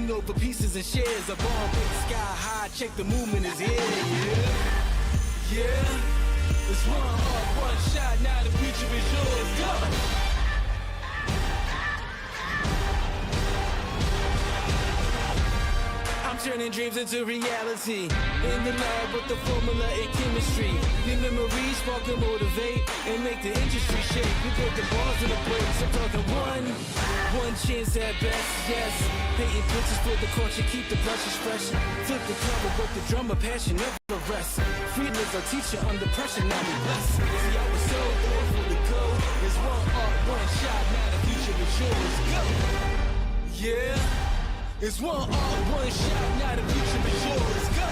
fighting over pieces and shares. A bomb breaks sky high, check the movement is here, yeah. It's one heart, one shot, now the future is yours, go! I'm turning dreams into reality. In the lab with the formula and chemistry. New memories spark and motivate and make the industry shake. We put the bars in the brakes. I'm talking one chance at best, yes. Painting pictures for the culture, keep the brushes fresh. Flip the cover, work the drummer, passion never rest. Freedom is our teacher under pressure, now we blessed. See, I was so born for the go. There's one art, one shot, now the future is yours, go! Yeah. It's one art, one shot, now the future is yours, go!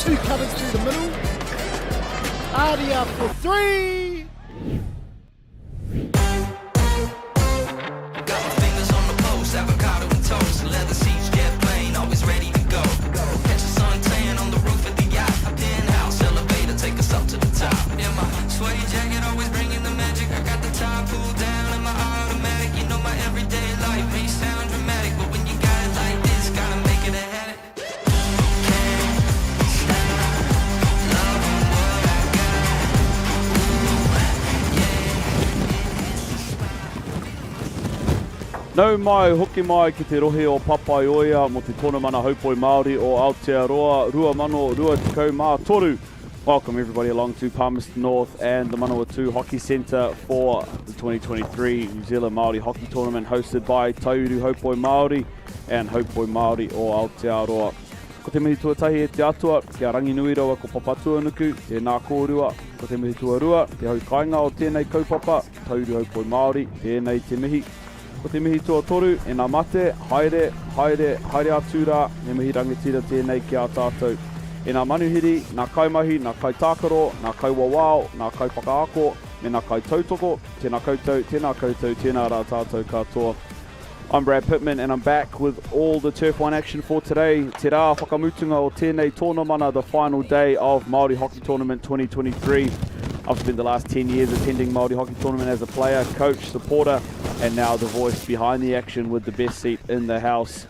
Two cutters through the middle. Artie up for three. Got my fingers on the post, avocado and toast, leather seats, jet plane, always ready to go. Catch the sun tan on the roof of the yacht, a penthouse elevator, take us up to the top. In my sweaty jacket, always bringing the magic. I got the top pulled down in my automatic. You know my everyday life may sound dramatic, but when you got it like this, gotta make it a habit. Can't stop loving what I got. Nau mai, hoki mai ki te rohe o Papai Oia mo te tōna mana haupoi Māori o Aotearoa, 2023. Welcome everybody along to Palmerston North and the Manawatu Hockey Centre for the 2023 New Zealand Māori Hockey Tournament hosted by Tauru Haupoi Māori and Haupoi Māori o Aotearoa. Ko te mihi tuatahi e te atua, kia rangi nui rawa ko papatua nuku, te nā kōrua, ko te mihi tuarua, te hau kainga o tēnei kaupapa, Tauru Haupoi Māori, tēnei te mihi. Ko te mihi tua toru, e nā mate, haere atura, e mihi rangatira tēnei ki a tātou. E nā manuhiri, nā kaimahi, nā kaitākaro, nā kaiwawao, nā kaipakaako, me nā kaitautoko, tēnā koutou, tēnā rā tātou katoa. I'm Brad Pittman and I'm back with all the Turf 1 action for today. Te rā whakamutunga o tēnei tōna mana, the final day of Māori Hockey Tournament 2023. I've spent the last 10 years attending Māori Hockey Tournament as a player, coach, supporter, and now the voice behind the action with the best seat in the house.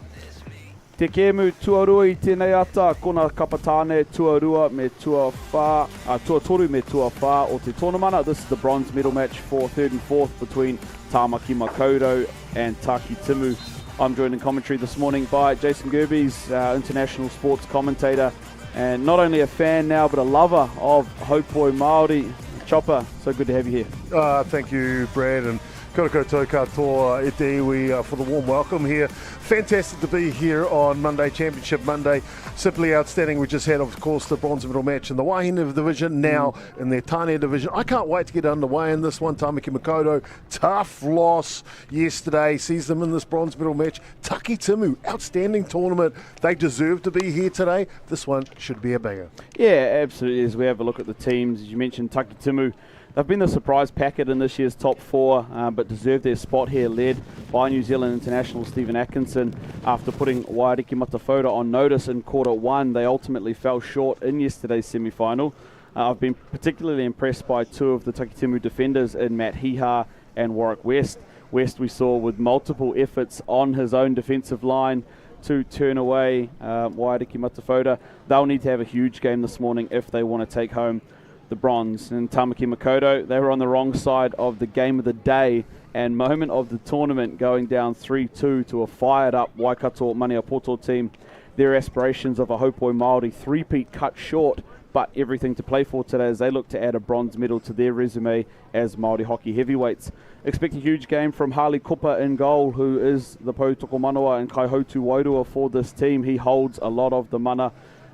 Te kēmu tuarua I tēnei ata, kona kapa Tāne tuarua me tuatoru me tuawha o te tōnamana. This is the bronze medal match for 3rd and 4th between Tāmaki Makaurau and Taki Timu. I'm joined in commentary this morning by Jason Gerbies, international sports commentator, and not only a fan now, but a lover of Haupoi Māori. Chopper, so good to have you here. Thank you, Brad, and kia ora koutou katoa e te iwi for the warm welcome here. Fantastic to be here on Monday, Championship Monday. Simply outstanding. We just had, of course, the bronze medal match in the Wahine division, now in the Tāne division. I can't wait to get underway in this one. Tāmaki Makaurau, tough loss yesterday, sees them in this bronze medal match. Taki Timu, outstanding tournament. They deserve to be here today. This one should be a banger. Yeah, absolutely. As we have a look at the teams, as you mentioned, Taki Timu, they've been the surprise packet in this year's top four, but deserved their spot here, led by New Zealand international Stephen Atkinson. After putting Waiariki Matawhora on notice in quarter one, they ultimately fell short in yesterday's semi-final. I've been particularly impressed by two of the Taki Timu defenders in Matt Hiha and Warwick West. West we saw with multiple efforts on his own defensive line to turn away Waiariki Matawhora. They'll need to have a huge game this morning if they want to take home the bronze. And Tāmaki Makaurau, they were on the wrong side of the game of the day and moment of the tournament, going down 3-2 to a fired up Waikato Maniapoto team. Their aspirations of a Haupoi Māori three-peat cut short, but everything to play for today as they look to add a bronze medal to their resume as Māori hockey heavyweights. Expect a huge game from Harley Kupa in goal, who is the Pautoko Manawa and Kaihotu Wairua for this team. He holds a lot of the mana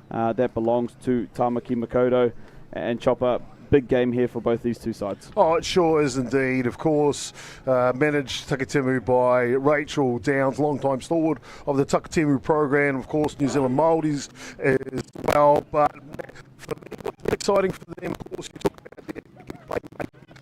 that belongs to Tāmaki Makaurau. And Chopper, big game here for both these two sides. Oh, it sure is indeed. Of course, managed Taki Timu by Rachel Downs, long-time stalwart of the Taki Timu program. Of course, New Zealand Māoris as well. But for me, what's exciting for them, of course, you talk about their play.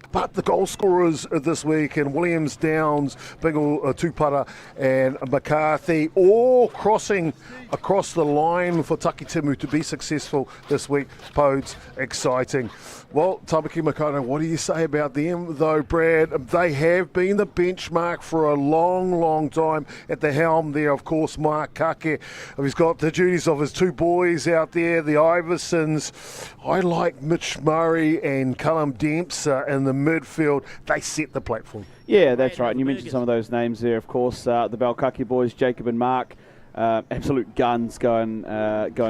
But the goal scorers this week, and Williams, Downs, Bingle, Tupara and McCarthy, all crossing across the line for Taki Timu to be successful this week. Podes, exciting. Well, Tāmaki Makaurau, what do you say about them though, Brad? They have been the benchmark for a long, long time. At the helm there, of course, Mark Kake. He's got the duties of his two boys out there, the Iversons. I like Mitch Murray and Callum Dempster in the midfield. They set the platform. Yeah, that's right. And you mentioned some of those names there, of course. The Balkaki boys, Jacob and Mark, absolute guns going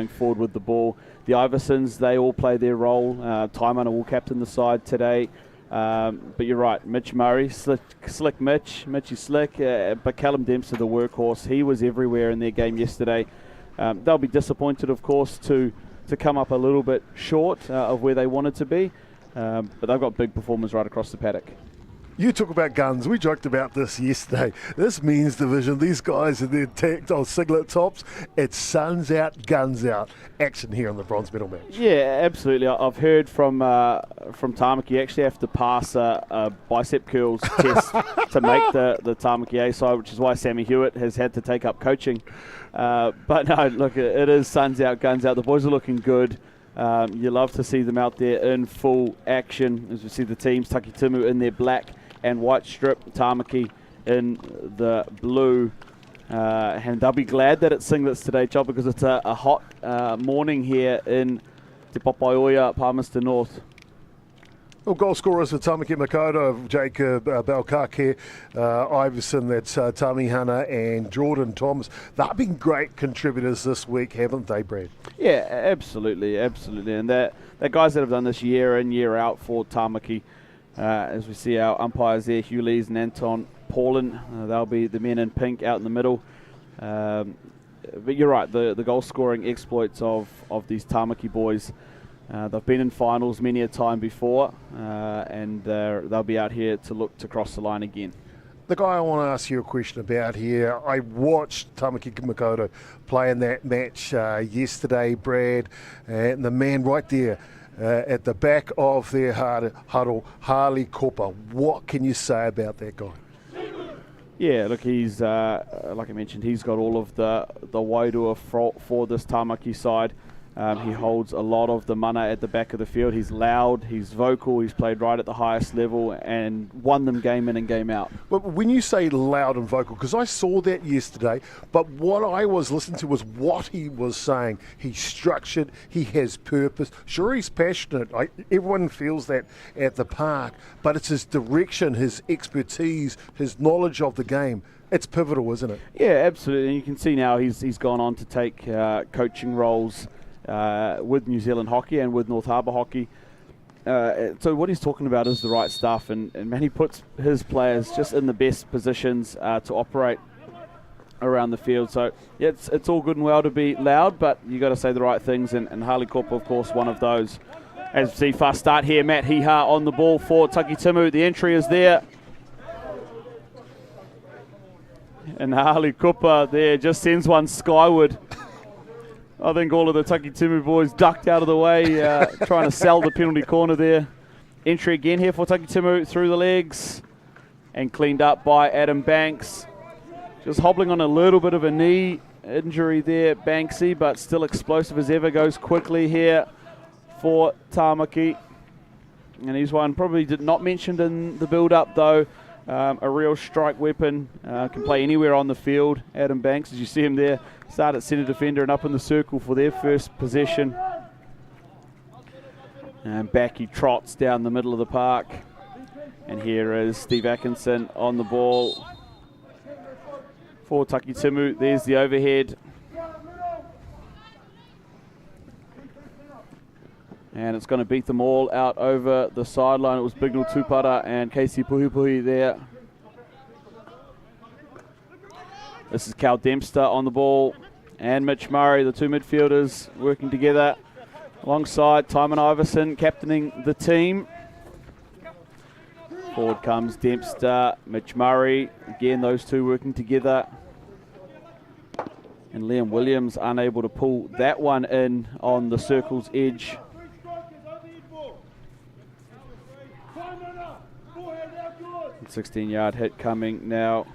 forward with the ball. The Iversons, they all play their role. Taimana will captain the side today. But you're right, Mitch Murray, slick Mitchy slick, but Callum Dempster, the workhorse, he was everywhere in their game yesterday. They'll be disappointed, of course, to come up a little bit short of where they wanted to be, but they've got big performers right across the paddock. You talk about guns. We joked about this yesterday. This men's division, these guys in their tactile singlet tops, it's suns out, guns out. Action here on the bronze medal match. Yeah, absolutely. I've heard from Tāmaki, you actually have to pass a bicep curls test to make the Tāmaki A side, which is why Sammy Hewitt has had to take up coaching. But no, look, it is suns out, guns out. The boys are looking good. You love to see them out there in full action, as we see the teams, Taki Timu in their black and white strip, Tāmaki in the blue. And they'll be glad that it's singlets today, Chop, because it's a hot morning here in Te Papai Oia, Palmerston North. Well, goal scorers for Tamaki Makoto, Jacob Belkake, Iverson, that's Tami Hana, and Jordan Thomas. They've been great contributors this week, haven't they, Brad? Yeah, absolutely. And they're guys that have done this year in, year out for Tamaki. As we see our umpires there, Hugh Lees and Anton Paulin, they'll be the men in pink out in the middle. But you're right, the goal scoring exploits of these Tamaki boys. They've been in finals many a time before, and they'll be out here to look to cross the line again. The guy I want to ask you a question about here, I watched Tamaki Makoto play in that match yesterday, Brad, and the man right there at the back of their huddle, Harley Cooper. What can you say about that guy? Yeah, look, he's like I mentioned, he's got all of the wairua for this Tamaki side. He holds a lot of the mana at the back of the field. He's loud, he's vocal, he's played right at the highest level and won them game in and game out. But when you say loud and vocal, because I saw that yesterday, but what I was listening to was what he was saying. He's structured, he has purpose. Sure, he's passionate. Everyone feels that at the park, but it's his direction, his expertise, his knowledge of the game. It's pivotal, isn't it? Yeah, absolutely. And you can see now he's gone on to take coaching roles with New Zealand Hockey and with North Harbour Hockey. So what he's talking about is the right stuff, and man, he puts his players just in the best positions to operate around the field. So yeah, it's all good and well to be loud, but you got to say the right things, and Harley Cooper, of course, one of those. As we see, fast start here, Matt Hiha on the ball for Takitimu. The entry is there. And Harley Cooper there just sends one skyward. I think all of the Takitimu boys ducked out of the way, trying to sell the penalty corner there. Entry again here for Takitimu through the legs and cleaned up by Adam Banks. Just hobbling on a little bit of a knee injury there, Banksy, but still explosive as ever. Goes quickly here for Tamaki. And he's one probably not mentioned in the build-up though. A real strike weapon, can play anywhere on the field. Adam Banks, as you see him there, start at centre defender and up in the circle for their first possession. And back he trots down the middle of the park. And here is Steve Atkinson on the ball for Takitimu. There's the overhead. And it's going to beat them all out over the sideline. It was Bignell Tupara and Casey Puhipuhi there. This is Cal Dempster on the ball. And Mitch Murray, the two midfielders working together alongside Timon Iverson, captaining the team. Forward comes Dempster, Mitch Murray. Again, those two working together. And Liam Williams unable to pull that one in on the circle's edge. 16-yard hit coming now.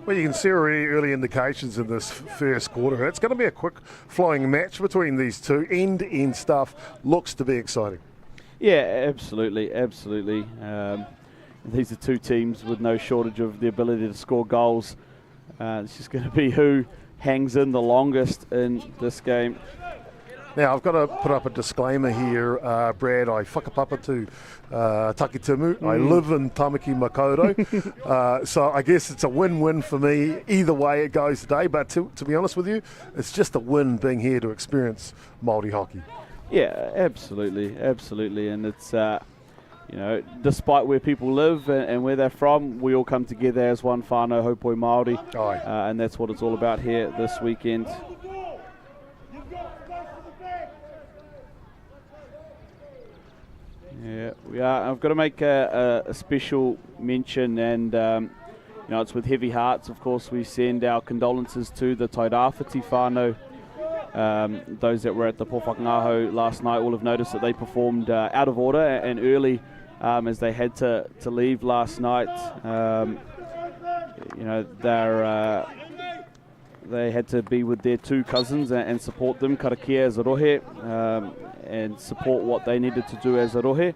Well, you can see already early indications in this first quarter. It's going to be a quick flowing match between these two. End-to-end stuff looks to be exciting. Yeah, absolutely. These are two teams with no shortage of the ability to score goals. It's just going to be who hangs in the longest in this game. Now, I've got to put up a disclaimer here, Brad. I whakapapa to Takitimu. I live in Tamaki Makoto. So I guess it's a win-win for me either way it goes today. But to be honest with you, it's just a win being here to experience Māori hockey. Yeah, absolutely. And it's, despite where people live and where they're from, we all come together as one whānau haupoi Māori. And that's what it's all about here this weekend. Yeah, we are. I've got to make a special mention, and it's with heavy hearts. Of course, we send our condolences to the Tairāwhiti whānau. Those that were at the Pōwhakangaho last night will have noticed that they performed out of order and early as they had to leave last night. They had to be with their two cousins and support them, karakia as a rohe, and support what they needed to do as a rohe.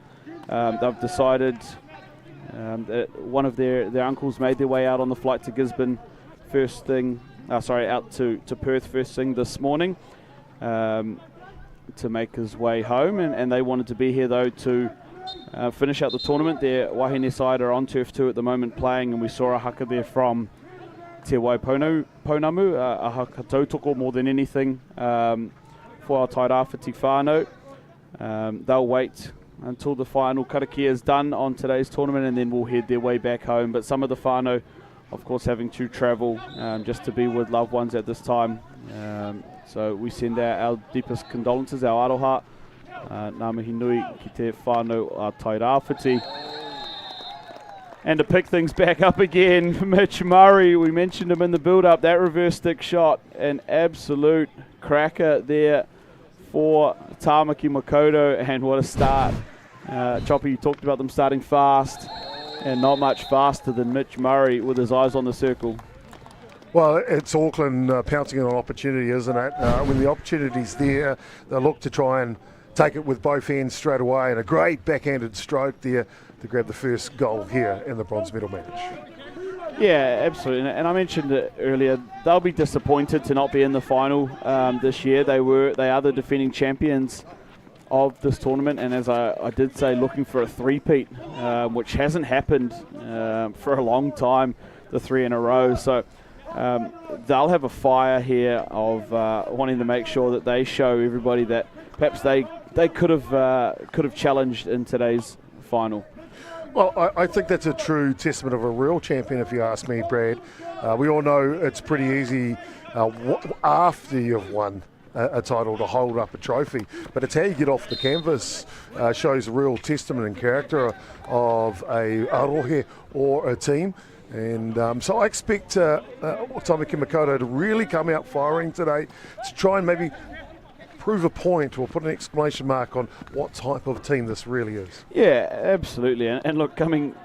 They've decided that one of their uncles made their way out on the flight to Gisborne out to Perth first thing this morning to make his way home, and they wanted to be here though to finish out the tournament. Their Wahine side are on turf 2 at the moment playing, and we saw a haka there from Te Waiponamu, a haka tautoko more than anything for our Tairāwhiti whānau. They'll wait until the final karakia is done on today's tournament, and then we'll head their way back home. But some of the whānau, of course, having to travel just to be with loved ones at this time. So we send our deepest condolences, our aroha. Ngā mihi nui ki te whānau a Tairāwhiti. And to pick things back up again, Mitch Murray, we mentioned him in the build-up, that reverse stick shot, an absolute cracker there for Tāmaki Makaurau, and what a start. Choppy, you talked about them starting fast, and not much faster than Mitch Murray with his eyes on the circle. Well, it's Auckland pouncing on opportunity, isn't it? When the opportunity's there, they look to try and take it with both hands straight away, and a great backhanded stroke there to grab the first goal here in the bronze medal match. Yeah, absolutely. And I mentioned it earlier, they'll be disappointed to not be in the final this year. They are the defending champions of this tournament, and as I did say, looking for a three-peat, which hasn't happened for a long time, the 3 in a row. So they'll have a fire here of wanting to make sure that they show everybody that perhaps they could have challenged in today's final. Well, I think that's a true testament of a real champion, if you ask me, Brad. We all know it's pretty easy after you've won a title to hold up a trophy, but it's how you get off the canvas shows a real testament and character of a arohe or a team. And so I expect Tāmaki Makaurau to really come out firing today to try and maybe prove a point or put an exclamation mark on what type of team this really is. Yeah, absolutely. And look, coming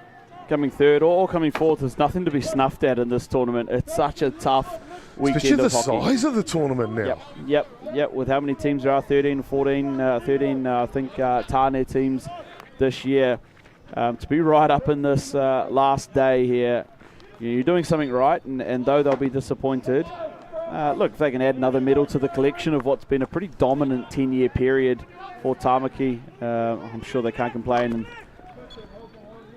third or coming fourth is nothing to be snuffed at in this tournament. It's such a tough weekend especially of the hockey. size of the tournament now. Yep. With how many teams there are, 13, 14, 13, I think, Tāne teams this year. To be right up in this last day here, you're doing something right, and though they'll be disappointed, look, if they can add another medal to the collection of what's been a pretty dominant 10-year period for Tāmaki, I'm sure they can't complain. And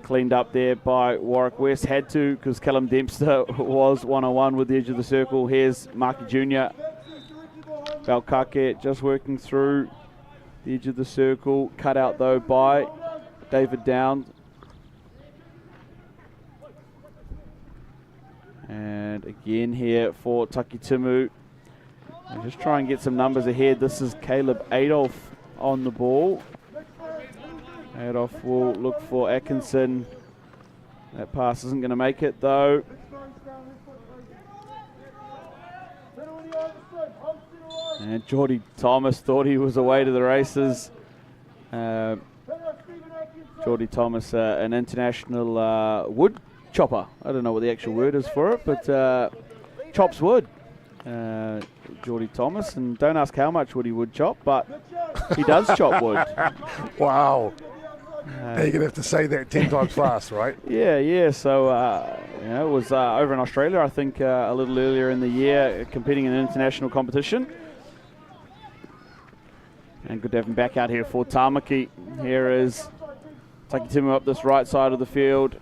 cleaned up there by Warwick West. Had to, because Callum Dempster was one-on-one with the edge of the circle. Here's Marky Jr. Valkake just working through the edge of the circle. Cut out, though, by David Downs. And again here for Takitimu. And just try and get some numbers ahead. This is Caleb Adolf on the ball. Adolf will look for Atkinson. That pass isn't going to make it, though. And Geordie Thomas thought he was away to the races. Geordie Thomas, an international wood chopper. I don't know what the actual word is for it, but chops wood. Geordie Thomas, and don't ask how much wood he would chop, but he does chop wood. Wow. Now you're going to have to say that 10 times fast, right? Yeah. So, it was over in Australia, I think, a little earlier in the year, competing in an international competition. And good to have him back out here for Tāmaki. Here is Takitimu up this right side of the field.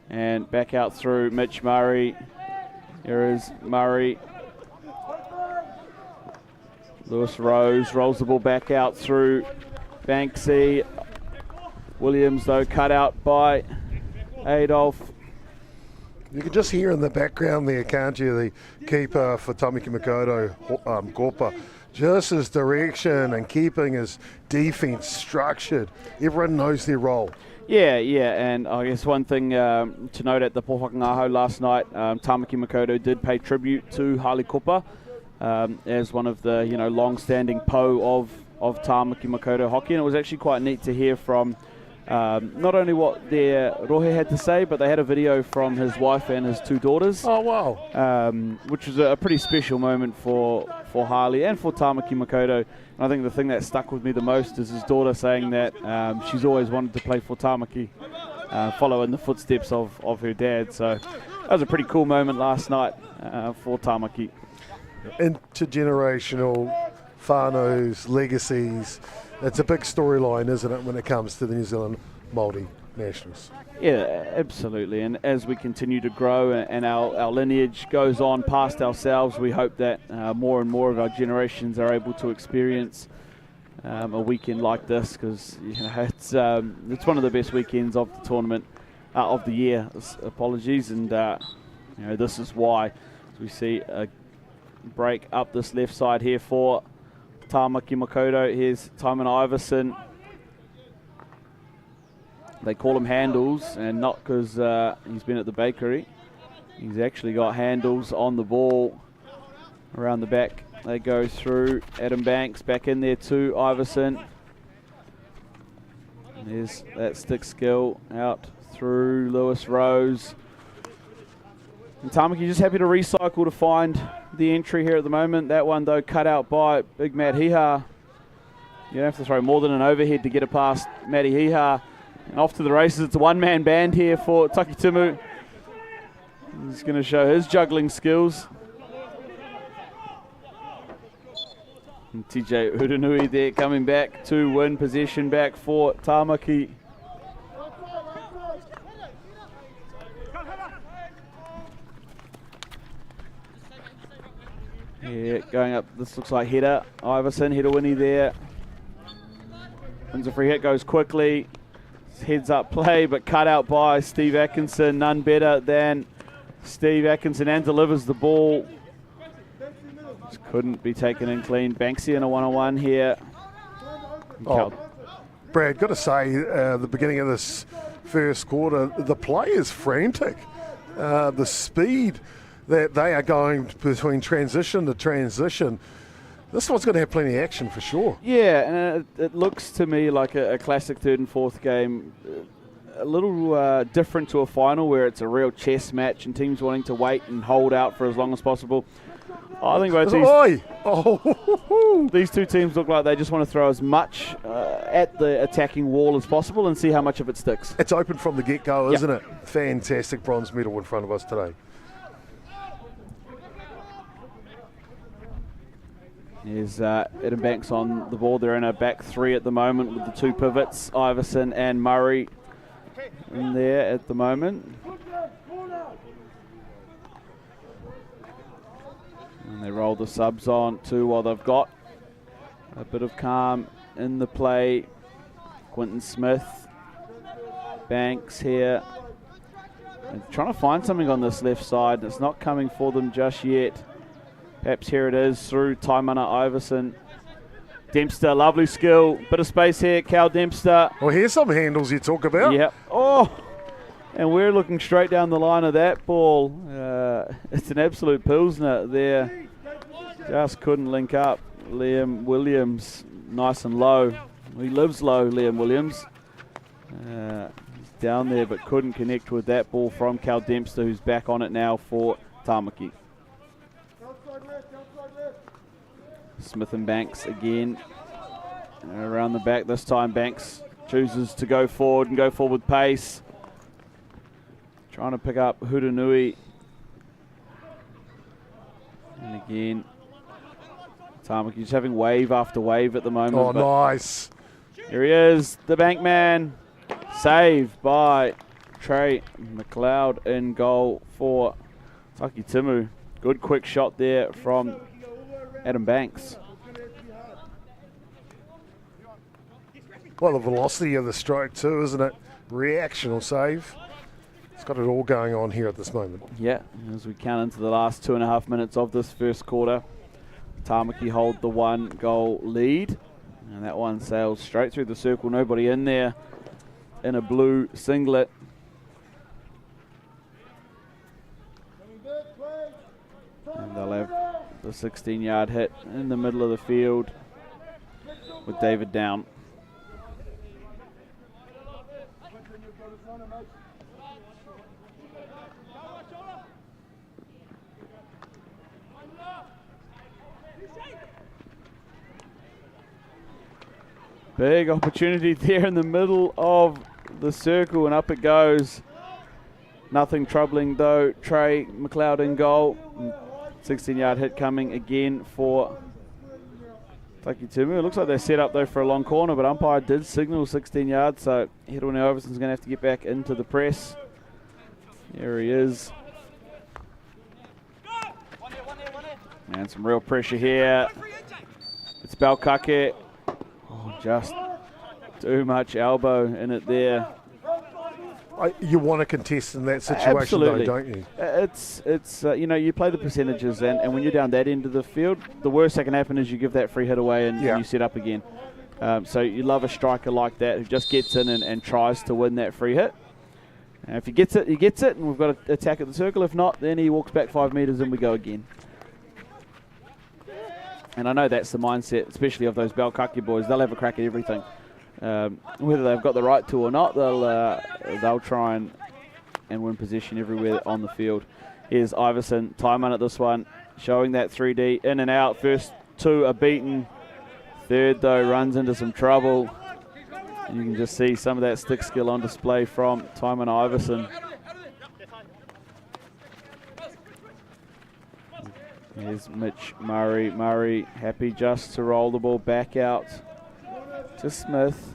And back out through Mitch Murray. Here is Murray. Lewis Rose rolls the ball back out through Banksy. Williams, though, cut out by Adolf. You can just hear in the background there, can't you, the keeper for Tāmaki Makaurau, Korpa. Just his direction and keeping his defence structured. Everyone knows their role. Yeah, and I guess one thing to note at the Pōwhakangaho last night, Tāmaki Makaurau did pay tribute to Harley Korpa as one of the long-standing po of Tāmaki Makaurau hockey, and it was actually quite neat to hear from not only what their rohe had to say, but they had a video from his wife and his 2 daughters. Oh, wow. Which was a pretty special moment for Harley and for Tāmaki Makaurau. And I think the thing that stuck with me the most is his daughter saying that she's always wanted to play for Tāmaki, follow in the footsteps of her dad. So that was a pretty cool moment last night for Tāmaki. Intergenerational whānaus, legacies. It's a big storyline, isn't it, when it comes to the New Zealand Māori nationals? Yeah, absolutely. And as we continue to grow and our lineage goes on past ourselves, we hope that more and more of our generations are able to experience a weekend like this, because it's one of the best weekends of the tournament, of the year. Apologies, and this is why. As we see a break up this left side here for Tāmaki Makoto. Here's Tymon Iverson. They call him handles, and not because he's been at the bakery. He's actually got handles on the ball around the back. They go through Adam Banks, back in there to Iverson. And there's that stick skill out through Lewis Rose. And Tāmaki just happy to recycle to find the entry here at the moment. That one, though, cut out by Big Matt Hiha. You don't have to throw more than an overhead to get it past Matty Hiha. And off to the races. It's a one-man band here for Takitimu. He's going to show his juggling skills. And TJ Uranui there coming back to win possession back for Tāmaki. Yeah, going up, this looks like header. Iverson, header Winnie there. Wins a free hit, goes quickly. Heads up play, but cut out by Steve Atkinson. None better than Steve Atkinson, and delivers the ball. Just couldn't be taken in clean. Banksy in a one-on-one here. Brad, got to say, the beginning of this first quarter, the play is frantic. The speed that they are going between transition to transition. This one's going to have plenty of action for sure. Yeah, and it looks to me like a classic third and fourth game. A little different to a final where it's a real chess match and teams wanting to wait and hold out for as long as possible. I think both these two teams look like they just want to throw as much at the attacking wall as possible and see how much of it sticks. It's open from the get-go, isn't it? Fantastic bronze medal in front of us today. There's Adam Banks on the ball. They're in a back three at the moment with the two pivots, Iverson and Murray in there at the moment. And they roll the subs on too while they've got a bit of calm in the play. Quinton Smith, Banks here. And trying to find something on this left side. It's not coming for them just yet. Perhaps here it is through Taimana Iverson. Dempster, lovely skill. Bit of space here, Cal Dempster. Well, here's some handles you talk about. Yep. Oh, and we're looking straight down the line of that ball. It's an absolute Pilsner there. Just couldn't link up. Liam Williams, nice and low. He lives low, Liam Williams. He's down there but couldn't connect with that ball from Cal Dempster, who's back on it now for Tāmaki. Smith and Banks again. Around the back this time, Banks chooses to go forward and go forward with pace. Trying to pick up Huranui. And again, Tāmaki just having wave after wave at the moment. Oh, nice. Here he is, the bank man. Saved by Trey McLeod in goal for Takitimu. Good quick shot there from Adam Banks. Well, the velocity of the stroke too, isn't it? Reactional save. It's got it all going on here at this moment. Yeah, as we count into the last 2.5 minutes of this first quarter, Tāmaki hold the 1-goal lead. And that one sails straight through the circle. Nobody in there in a blue singlet. And they'll have the 16-yard hit in the middle of the field with David down. Big opportunity there in the middle of the circle, and up it goes. Nothing troubling though. Trey McLeod in goal. 16-yard hit coming again for Takitimu. It looks like they're set up though for a long corner, but umpire did signal 16 yards, so Hirone Iverson's going to have to get back into the press. There he is. And some real pressure here. It's Balkake. Oh, just too much elbow in it there. You want to contest in that situation, Absolutely. though, don't you? It's you play the percentages, and when you're down that end of the field, the worst that can happen is you give that free hit away and you set up again. So you love a striker like that who just gets in and tries to win that free hit. And if he gets it, and we've got to attack at the circle. If not, then he walks back 5 metres and we go again. And I know that's the mindset, especially of those Balkake boys. They'll have a crack at everything. Whether they've got the right to or not, they'll try and win possession everywhere on the field. Here's Iverson, time on at this one, showing that 3D, in and out. First 2 are beaten. Third, though, runs into some trouble. And you can just see some of that stick skill on display from Tymon Iverson. Here's Mitch Murray. Murray happy just to roll the ball back out to Smith.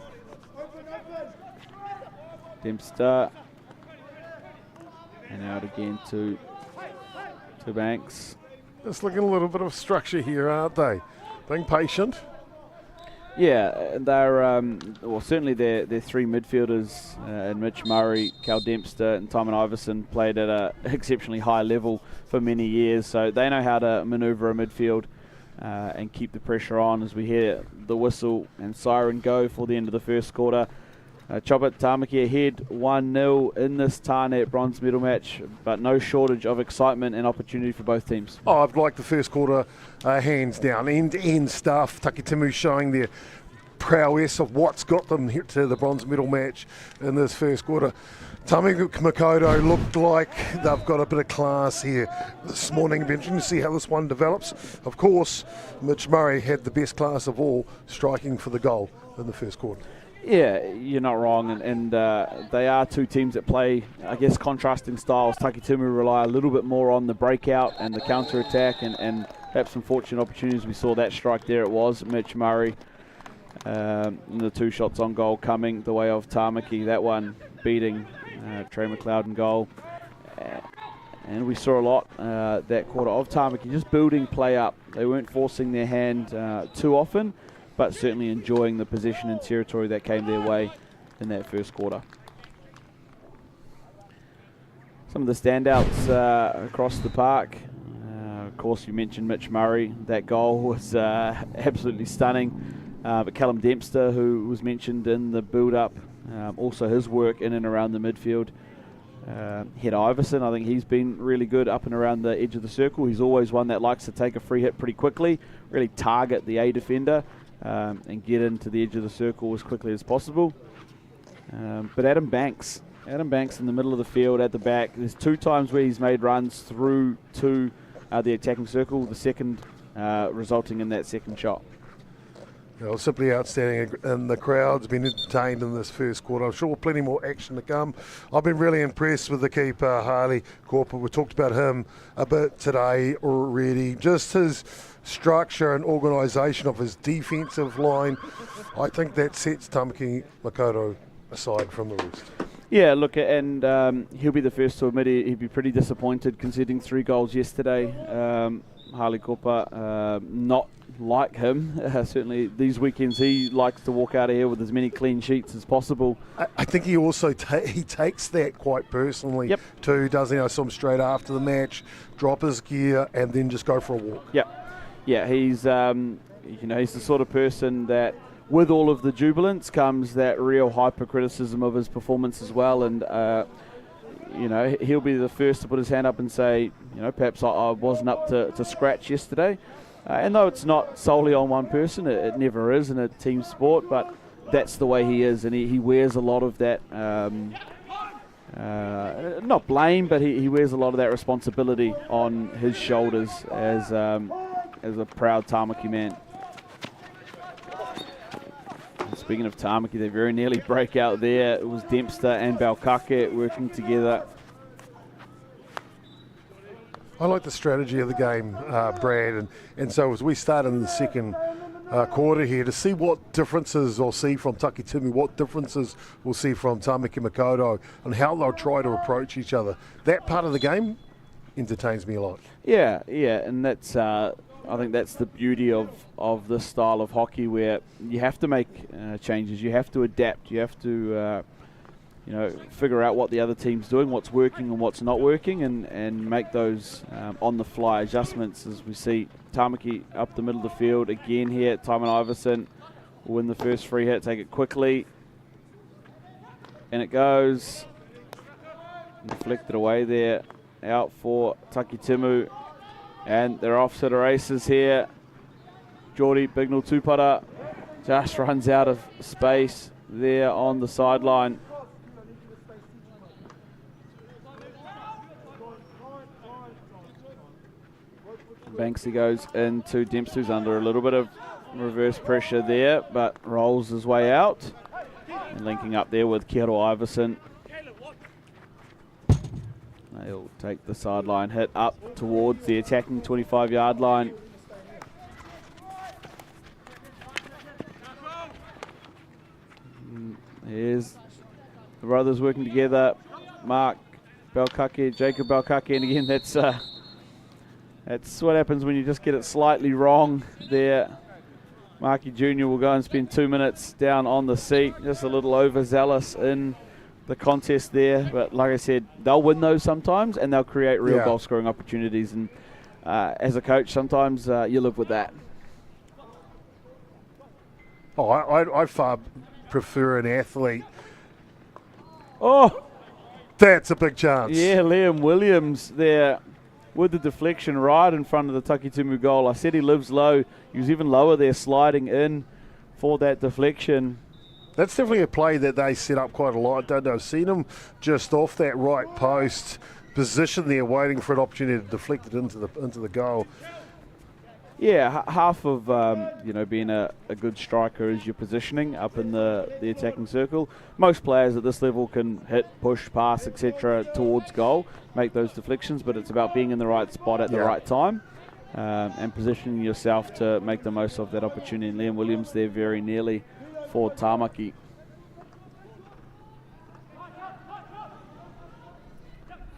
Dempster. And out again to Banks. Just looking a little bit of structure here, aren't they? Being patient. Yeah, they're certainly their 3 midfielders, and Mitch Murray, Cal Dempster, and Tymon Iverson played at an exceptionally high level for many years, so they know how to manoeuvre a midfield and keep the pressure on as we hear the whistle and siren go for the end of the first quarter. Chobit Tamaki ahead 1-0 in this Tāne bronze medal match, but no shortage of excitement and opportunity for both teams. Oh, I've liked the first quarter hands down. End-to-end stuff. Takitimu showing their prowess of what's got them here to the bronze medal match in this first quarter. Tamaki Makoto looked like they've got a bit of class here this morning. It'll be interesting to see how this one develops. Of course, Mitch Murray had the best class of all, striking for the goal in the first quarter. Yeah, you're not wrong, and they are 2 teams that play, I guess, contrasting styles. Takitimu rely a little bit more on the breakout and the counter-attack and perhaps some fortunate opportunities. We saw that strike there, it was Mitch Murray. And the 2 shots on goal coming the way of Tamaki, that one beating Trey McLeod in goal. And we saw a lot that quarter of Tamaki, just building play up. They weren't forcing their hand too often, but certainly enjoying the position and territory that came their way in that first quarter. Some of the standouts across the park. Of course, you mentioned Mitch Murray. That goal was absolutely stunning. But Callum Dempster, who was mentioned in the build-up, also his work in and around the midfield. Head Iverson, I think he's been really good up and around the edge of the circle. He's always one that likes to take a free hit pretty quickly, really target the A defender, and get into the edge of the circle as quickly as possible. But Adam Banks in the middle of the field at the back. There's 2 times where he's made runs through to the attacking circle, the second resulting in that second shot. Simply outstanding, and the crowd's been entertained in this first quarter. I'm sure plenty more action to come. I've been really impressed with the keeper, Harley Corper. We talked about him a bit today already. Just his structure and organisation of his defensive line, I think that sets Tamaki Makoto aside from the rest. Yeah, look, and he'll be the first to admit he'd be pretty disappointed conceding 3 goals yesterday. Harley Cooper, not like him. Certainly these weekends he likes to walk out of here with as many clean sheets as possible. I think he also he takes that quite personally too, doesn't he? I saw him straight after the match drop his gear and then just go for a walk. Yeah, he's he's the sort of person that with all of the jubilance comes that real hyper criticism of his performance as well, and he'll be the first to put his hand up and say, perhaps I wasn't up to scratch yesterday. And though it's not solely on one person, it never is in a team sport, but that's the way he is, and he wears a lot of that, not blame, but he wears a lot of that responsibility on his shoulders as a proud Tamaki man. And speaking of Tamaki, they very nearly break out there. It was Dempster and Balkake working together. I like the strategy of the game, Brad, and so as we start in the second quarter here to see what differences we'll see from Takitimu, what differences we'll see from Tāmaki Makaurau, and how they'll try to approach each other. That part of the game entertains me a lot. Yeah, and that's I think that's the beauty of this style of hockey, where you have to make changes, you have to adapt, you have to figure out what the other team's doing, what's working and what's not working, and make those on-the-fly adjustments. As we see Tāmaki up the middle of the field again here. Tymon Iverson will win the first free hit, take it quickly, and it goes deflected away there, out for Takitimu, and they're off to the races here. Geordie Bignell Tupara just runs out of space there on the sideline. Banksy goes into Dempster's under a little bit of reverse pressure there, but rolls his way out. And linking up there with Kero Iverson. They'll take the sideline hit up towards the attacking 25-yard line. Here's the brothers working together. Mark Belkake, Jacob Belkake, and again that's what happens when you just get it slightly wrong there. Marky Jr. will go and spend 2 minutes down on the seat, just a little overzealous in the contest there. But like I said, they'll win those sometimes, and they'll create real goal scoring opportunities. And as a coach, sometimes you live with that. Oh, I far prefer an athlete. Oh, that's a big chance. Yeah, Liam Williams there with the deflection right in front of the Takitimu goal. I said he lives low. He was even lower there, sliding in for that deflection. That's definitely a play that they set up quite a lot, don't they? I've seen him just off that right post, position there, waiting for an opportunity to deflect it into the goal. Yeah, half of being a good striker is your positioning up in the attacking circle. Most players at this level can hit, push, pass, etc. towards goal, make those deflections, but it's about being in the right spot at the right time and positioning yourself to make the most of that opportunity. And Liam Williams there very nearly for Tāmaki.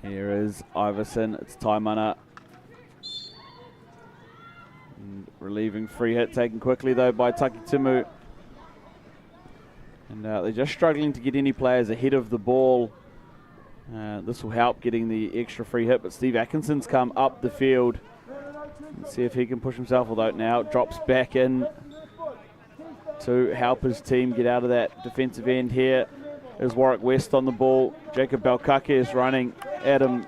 Here is Iverson, it's Taimana. Relieving free hit taken quickly though by Takitimu. And they're just struggling to get any players ahead of the ball. This will help getting the extra free hit, but Steve Atkinson's come up the field. Let's see if he can push himself, although now drops back in to help his team get out of that defensive end. Here is Warwick West on the ball. Jacob Belkake is running at him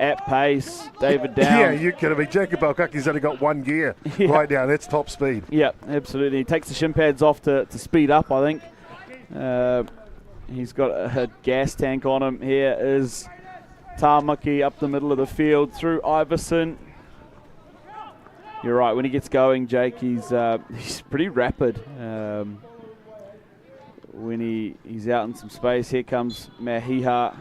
at pace. David down. Yeah, you kidding me. Jacob Belkake's only got one gear right now. That's top speed. Yeah, absolutely. He takes the shin pads off to speed up, I think. He's got a gas tank on him. Here is Tāmaki up the middle of the field through Iverson. You're right, when he gets going, Jake, he's pretty rapid. When he's out in some space, here comes Mahiha.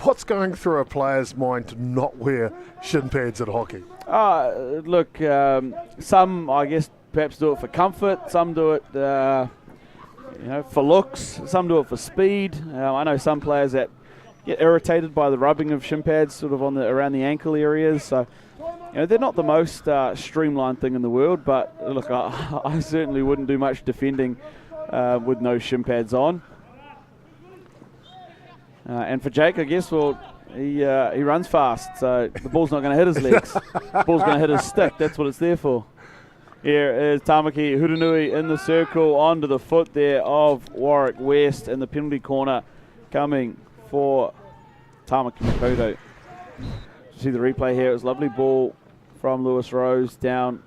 What's going through a player's mind to not wear shin pads at hockey? Look, some, I guess, perhaps do it for comfort. Some do it, for looks. Some do it for speed. I know some players that get irritated by the rubbing of shin pads sort of around the ankle areas. So, they're not the most streamlined thing in the world. But look, I certainly wouldn't do much defending with no shin pads on. And for Jake, I guess, he runs fast, so the ball's not going to hit his legs. The ball's going to hit his stick. That's what it's there for. Here is Tāmaki Hurunui in the circle, onto the foot there of Warwick West, and the penalty corner coming for Tāmaki Makaurau. See the replay here. It was a lovely ball from Lewis Rose down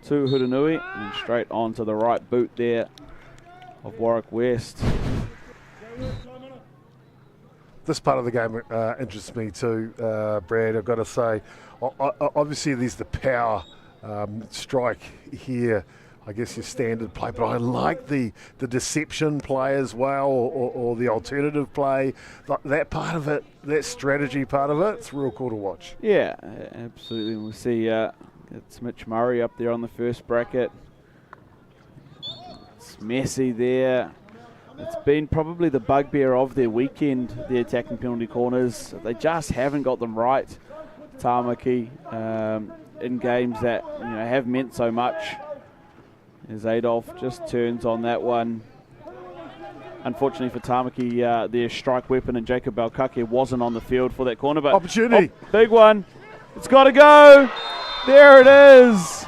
to Hurunui, and straight onto the right boot there of Warwick West. This part of the game interests me too, Brad. I've got to say, obviously there's the power strike here. I guess your standard play, but I like the deception play as well, or the alternative play. That part of it, that strategy part of it, it's real cool to watch. Yeah, absolutely. We'll see it's Mitch Murray up there on the first bracket. It's messy there. It's been probably the bugbear of their weekend, the attacking penalty corners. They just haven't got them right, Tāmaki, in games that have meant so much. As Adolf just turns on that one. Unfortunately for Tāmaki, their strike weapon and Jacob Balkake wasn't on the field for that corner. But opportunity. Big one. It's got to go. There it is.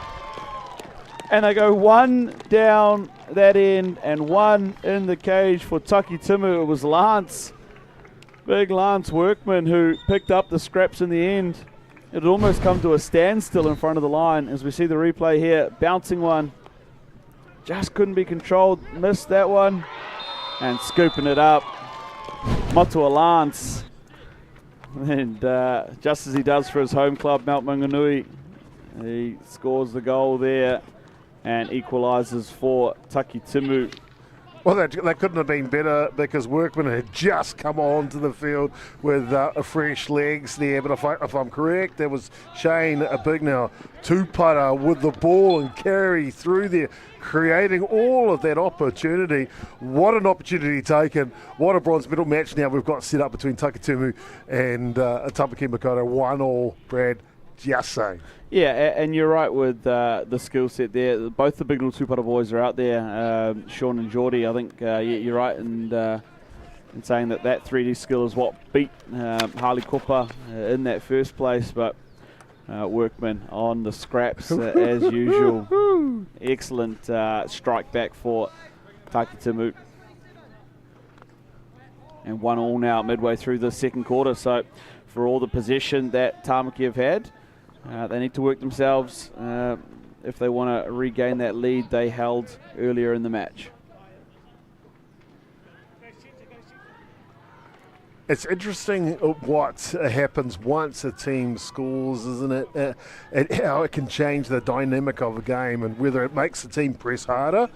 And they go one down that end and one in the cage for Taki Timu. It was Lance, big Lance Workman, who picked up the scraps in the end. It had almost come to a standstill in front of the line as we see the replay here. Bouncing one. Just couldn't be controlled. Missed that one. And scooping it up. Matua Lance. And just as he does for his home club, Mount Maunganui, he scores the goal there and equalises for Taki Timu. Well, that couldn't have been better because Workman had just come onto the field with fresh legs there. But if I'm correct, there was Shane Abignell, two-putter with the ball and carry through there, creating all of that opportunity. What an opportunity taken. What a bronze medal match now we've got set up between Takitimu and Tāmaki Makaurau. 1-1, Brad. Just saying. Yeah, and you're right with the skill set there. Both the big little two-putter boys are out there. Sean and Geordie, I think you're right in saying that 3D skill is what beat Harley Cooper in that first place. But Workman on the scraps as usual. Excellent strike back for Takitimu. And 1-1 now midway through the second quarter. So for all the possession that Tāmaki have had, they need to work themselves if they want to regain that lead they held earlier in the match. It's interesting what happens once a team scores, isn't it? And how it can change the dynamic of a game, and whether it makes the team press harder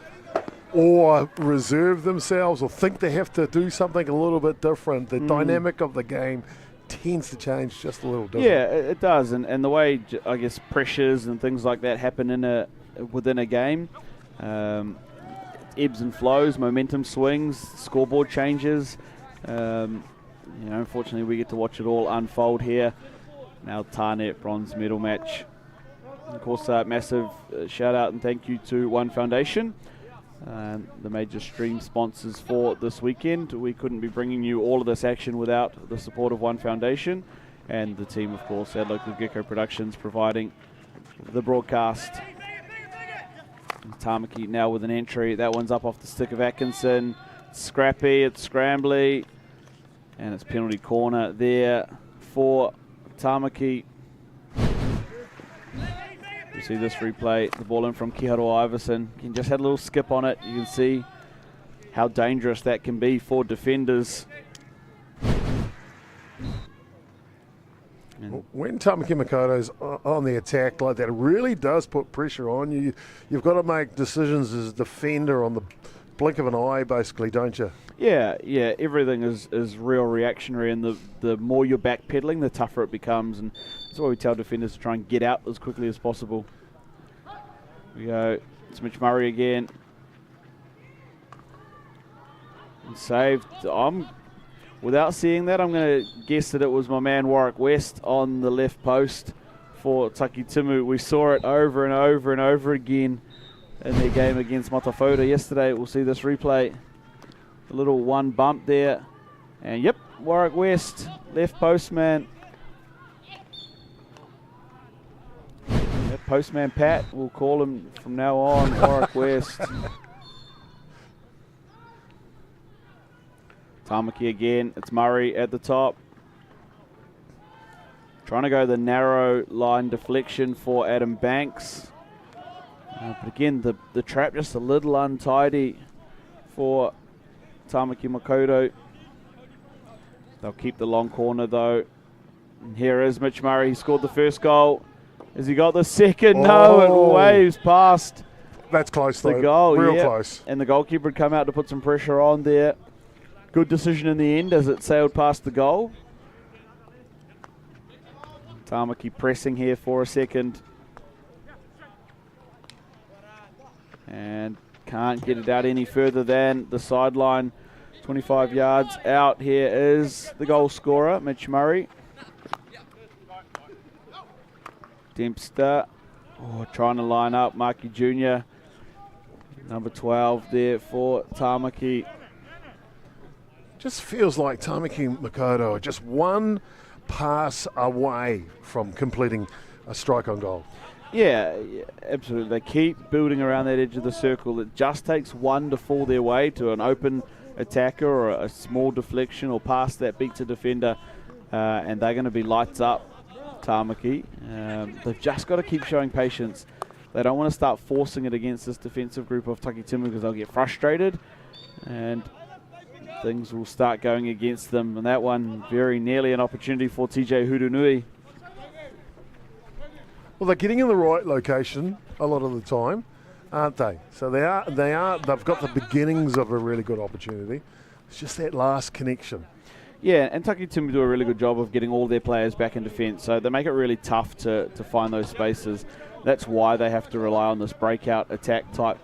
or reserve themselves or think they have to do something a little bit different. The dynamic of the game tends to change just a little different. Yeah, it does, and the way I guess pressures and things like that happen within a game, ebbs and flows, momentum swings, scoreboard changes. Unfortunately, we get to watch it all unfold here. Now Tāne bronze medal match. Of course, massive shout out and thank you to One Foundation, the major stream sponsors for this weekend. We couldn't be bringing you all of this action without the support of One Foundation and the team, of course, at Local Gecko Productions providing the broadcast. And Tāmaki now with an entry. That one's up off the stick of Atkinson. It's scrappy, it's scrambly, and it's penalty corner there for Tāmaki. You see this replay, the ball in from Kiharoa Iverson. He just had a little skip on it. You can see how dangerous that can be for defenders. And when Tāmaki Makaurau's on the attack like that, it really does put pressure on you. You've got to make decisions as a defender on the blink of an eye, basically, don't you? Yeah, everything is real reactionary, and the more you're backpedaling, the tougher it becomes, and that's why we tell defenders to try and get out as quickly as possible. We go, it's Mitch Murray again. And saved. Without seeing that, I'm going to guess that it was my man Warwick West on the left post for Taki Timu. We saw it over and over and over again in their game against Matafoda yesterday. We'll see this replay. A little one bump there. And yep, Warwick West, left postman. Yep, postman Pat, we'll call him from now on, Warwick West. Tāmaki again, it's Murray at the top. Trying to go the narrow line deflection for Adam Banks. But again, the trap just a little untidy for Tāmaki Makaurau. They'll keep the long corner though. And here is Mitch Murray. He scored the first goal. Has he got the second? Oh. No, it waves past. That's close though. The goal, real yeah. close. And the goalkeeper had come out to put some pressure on there. Good decision in the end as it sailed past the goal. Tāmaki pressing here for a second. And can't get it out any further than the sideline. 25 yards out. Here is the goal scorer, Mitch Murray. Dempster trying to line up Marky Jr. Number 12 there for Tāmaki. Just feels like Tāmaki Makoto are just one pass away from completing a strike on goal. Yeah, absolutely. They keep building around that edge of the circle. It just takes one to fall their way to an open attacker or a small deflection or pass that beats a defender, and they're going to be lights up, Tāmaki. They've just got to keep showing patience. They don't want to start forcing it against this defensive group of Takitimu because they'll get frustrated and things will start going against them. And that one very nearly an opportunity for TJ Hurunui. Well, they're getting in the right location a lot of the time, aren't they? So they've got the beginnings of a really good opportunity. It's just that last connection. Yeah, and Takitimu do a really good job of getting all their players back in defence, so they make it really tough to find those spaces. That's why they have to rely on this breakout attack type.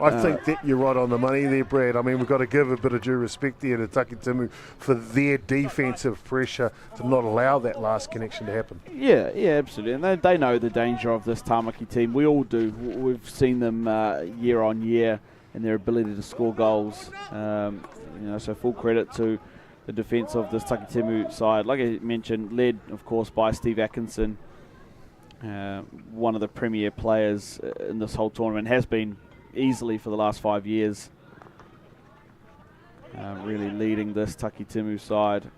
I think that you're right on the money there, Brad. I mean, we've got to give a bit of due respect there to Takitimu for their defensive pressure to not allow that last connection to happen. Yeah, absolutely. And they know the danger of this Tāmaki team. We all do. We've seen them year on year in their ability to score goals. So full credit to the defence of this Takitimu side. Like I mentioned, led, of course, by Steve Atkinson, one of the premier players in this whole tournament, has been easily for the last 5 years, really leading this Takitimu side.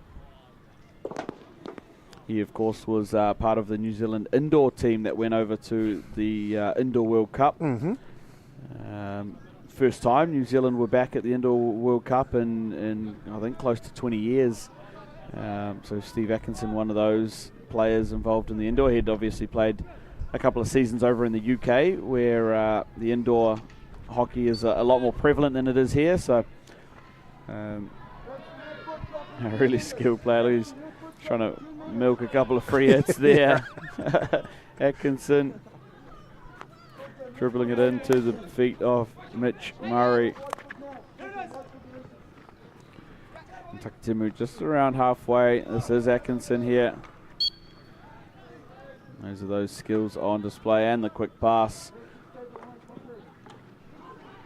He, of course, was part of the New Zealand indoor team that went over to the Indoor World Cup. First time New Zealand were back at the Indoor World Cup in I think, close to 20 years. So Steve Atkinson, one of those players involved in the indoor. He'd obviously played a couple of seasons over in the UK where the indoor hockey is a lot more prevalent than it is here. So a really skilled player. He's trying to milk a couple of free hits there. Atkinson dribbling it into the feet of Mitch Murray. And Takitimu just around halfway. This is Atkinson here. Those are those skills on display and the quick pass.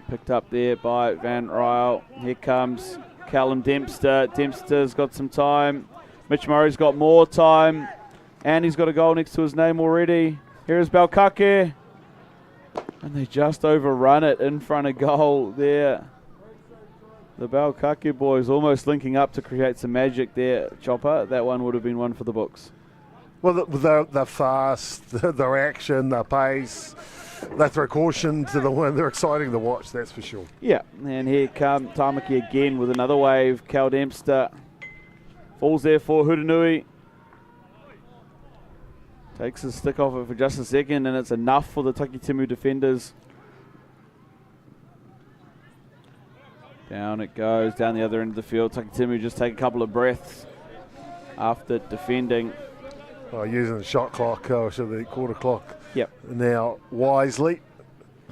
Picked up there by Van Ryle. Here comes Callum Dempster. Dempster's got some time. Mitch Murray's got more time. And he's got a goal next to his name already. Here is Balkake. And they just overrun it in front of goal there. The Balkake boys almost linking up to create some magic there, Chopper. That one would have been one for the books. Well, they're fast, their action, their pace, they throw caution to the wind. They're exciting to watch, that's for sure. Yeah, and here come Tāmaki again with another wave. Cal Dempster falls there for Hurunui. Takes his stick off it for just a second, and it's enough for the Takitimu defenders. Down it goes, down the other end of the field. Takitimu just take a couple of breaths after defending. Using the shot clock, so the quarter clock. Yep. Now, wisely,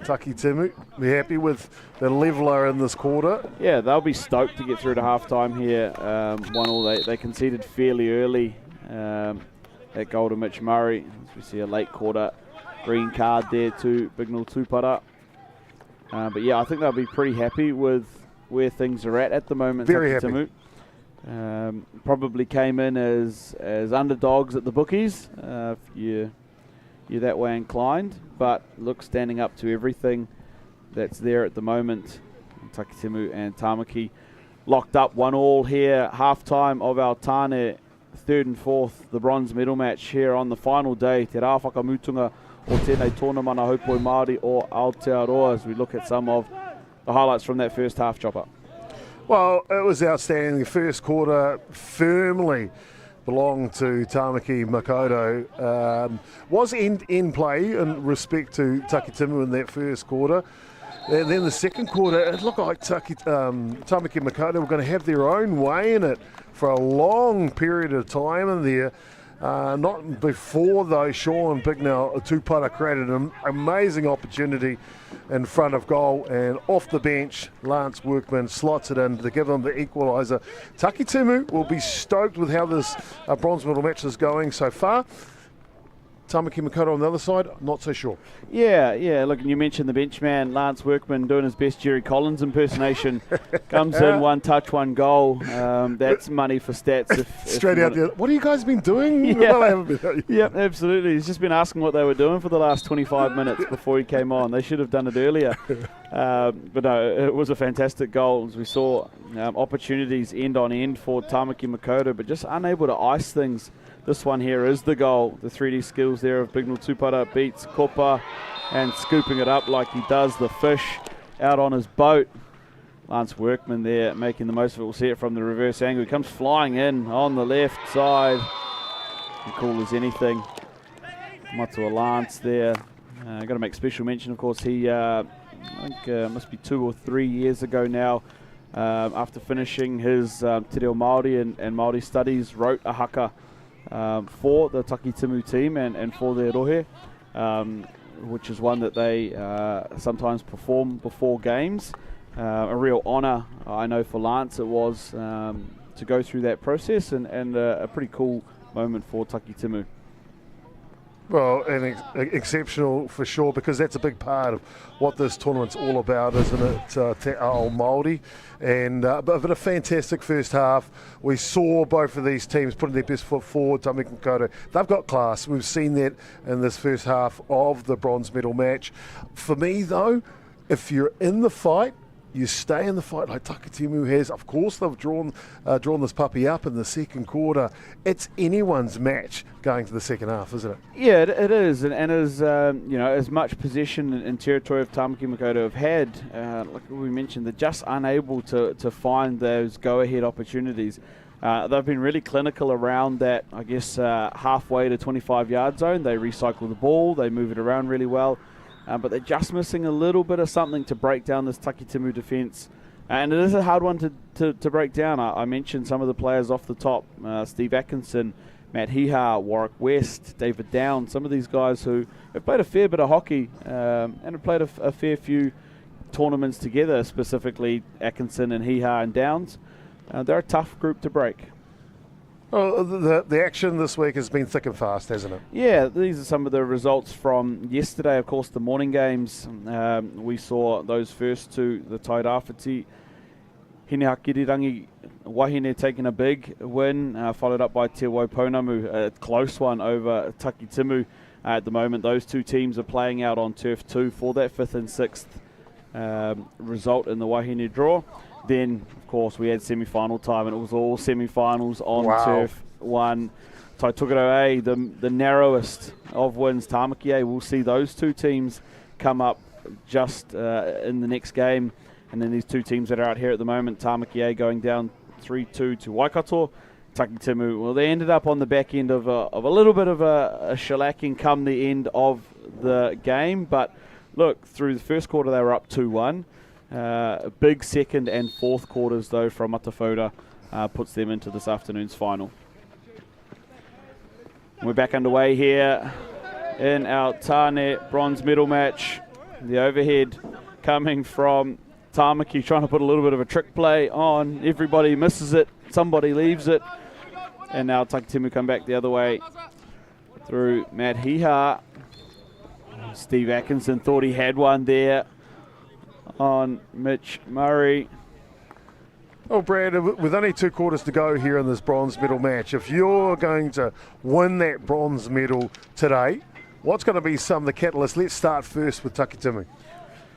Takitimu be happy with the leveller in this quarter. Yeah, they'll be stoked to get through to halftime here. 1-1. They conceded fairly early. That goal to Mitch Murray. As we see a late quarter green card there to Bignell Tupara. But yeah, I think they'll be pretty happy with where things are at the moment. Very Takitimu. happy. Probably came in as underdogs at the bookies, if you're that way inclined, but look, standing up to everything that's there at the moment. Takitimu and Tāmaki locked up 1-1 here, half-time of our Tāne third and fourth, the bronze medal match here on the final day. Te rā whakamutunga o tēnei tōna mana haupoi Māori o Aotearoa, as we look at some of the highlights from that first half, Chopper. Well, it was outstanding. The first quarter firmly belonged to Tāmaki Makoto. Was in play in respect to Takitimu in that first quarter. And then the second quarter, it looked like Tāmaki Makoto were going to have their own way in it for a long period of time in there. Not before, though, Sean Bignell, a two-putter, created an amazing opportunity in front of goal, and off the bench, Lance Workman slots it in to give them the equaliser. Takitimu will be stoked with how this bronze medal match is going so far. Tamaki Makaurau on the other side, not so sure. Yeah. Look, and you mentioned the bench man, Lance Workman, doing his best Jerry Collins impersonation. Comes in, one touch, one goal. That's money for stats. Straight out there. What have you guys been doing? Yeah. Well, I haven't been. Yep, absolutely. He's just been asking what they were doing for the last 25 minutes before he came on. They should have done it earlier. But no, it was a fantastic goal. As we saw, opportunities end on end for Tāmaki Makaurau, but just unable to ice things. This one here is the goal. The 3D skills there of Bignell Tupara beats Kopa and scooping it up like he does the fish out on his boat. Lance Workman there making the most of it. We'll see it from the reverse angle. He comes flying in on the left side. Cool as anything. Matua Lance there. Got to make special mention, of course. He, I think, must be 2 or 3 years ago now, after finishing his Te Reo Māori and Māori studies, wrote a haka for the Takitimu team and for their rohe, which is one that they sometimes perform before games. A real honour, I know, for Lance it was to go through that process, and a pretty cool moment for Takitimu. Well, and exceptional for sure, because that's a big part of what this tournament's all about, isn't it? Te Ao Māori. And but a fantastic first half. We saw both of these teams putting their best foot forward. Tāmaki Makaurau, they've got class. We've seen that in this first half of the bronze medal match. For me, though, if you're in the fight, you stay in the fight like Takitimu has. Of course, they've drawn this puppy up in the second quarter. It's anyone's match going to the second half, isn't it? Yeah, it is, and as as much possession and territory of Tāmaki Makaurau have had, like we mentioned, they're just unable to find those go-ahead opportunities. They've been really clinical around that, I guess, halfway to 25-yard zone. They recycle the ball, they move it around really well. But they're just missing a little bit of something to break down this Takitimu defence. And it is a hard one to break down. I mentioned some of the players off the top. Steve Atkinson, Matt Hiha, Warwick West, David Downs. Some of these guys who have played a fair bit of hockey and have played a fair few tournaments together, specifically Atkinson and Hiha and Downs. They're a tough group to break. Well, the action this week has been thick and fast, hasn't it? Yeah, these are some of the results from yesterday. Of course, the morning games. We saw those first two, the Tairāwhiti, Hinehakirirangi, Wahine taking a big win, followed up by Te Waipounamu, a close one over Takitimu. At the moment, those two teams are playing out on turf 2 for that 5th and 6th result in the Wahine draw. Then, of course, we had semi-final time, and it was all semi-finals on turf 1. Taitokoro A, the narrowest of wins. Tāmaki A, we'll see those two teams come up just in the next game. And then these two teams that are out here at the moment, Tāmaki A going down 3-2 to Waikato. Takitimu, well, they ended up on the back end of a little bit of a shellacking come the end of the game. But look, through the first quarter, they were up 2-1. Big second and fourth quarters, though, from Matafota puts them into this afternoon's final. We're back underway here in our Tāne bronze medal match. The overhead coming from Tāmaki, trying to put a little bit of a trick play on. Everybody misses it, somebody leaves it. And now Takitimu come back the other way through Matt Hiha. Steve Atkinson thought he had one there on Mitch Murray. Oh, Brad, with only 2 quarters to go here in this bronze medal match, if you're going to win that bronze medal today, what's going to be some of the catalysts? Let's start first with Takitimu.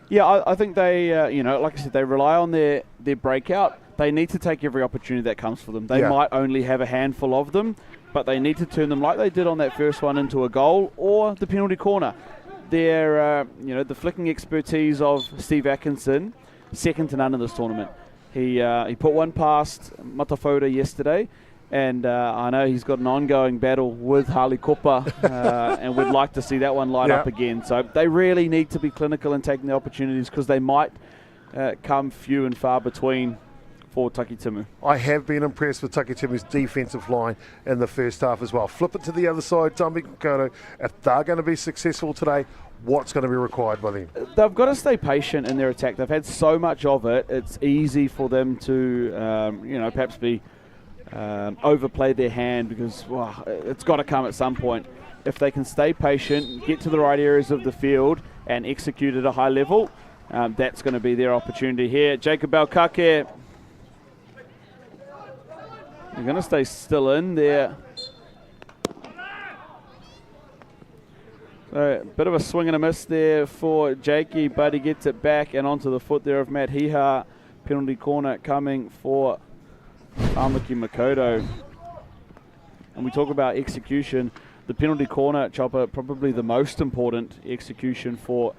Yeah, I think they, like I said, they rely on their breakout. They need to take every opportunity that comes for them. They might only have a handful of them, but they need to turn them like they did on that first one into a goal or the penalty corner. Their, the flicking expertise of Steve Atkinson, second to none in this tournament. He put one past Matafota yesterday, and I know he's got an ongoing battle with Harley Kopa, and we'd like to see that one light up again. So they really need to be clinical in taking the opportunities, because they might come few and far between for Takitimu. I have been impressed with Takitimu's defensive line in the first half as well. Flip it to the other side, Tāmaki Makaurau. If they're going to be successful today, what's going to be required by them? They've got to stay patient in their attack. They've had so much of it. It's easy for them to, perhaps be overplay their hand because it's got to come at some point. If they can stay patient, get to the right areas of the field and execute at a high level, that's going to be their opportunity here. Jacob Alkake. They're going to stay still in there. So a bit of a swing and a miss there for Jakey, but he gets it back and onto the foot there of Matt Hiha. Penalty corner coming for Tāmaki Makaurau. And we talk about execution. The penalty corner, Chopper, probably the most important execution for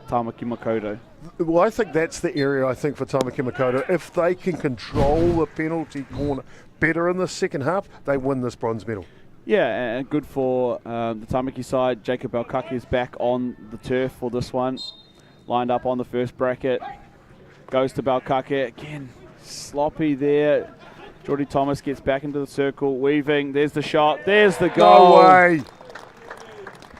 Tāmaki Makaurau. Well, I think that's the area, for Tāmaki Makaurau. If they can control the penalty corner better in the second half, they win this bronze medal. Yeah, and good for the Tāmaki side. Jacob Alkake is back on the turf for this one. Lined up on the first bracket. Goes to Balkake. Again, sloppy there. Geordie Thomas gets back into the circle, weaving. There's the shot. There's the goal. No way.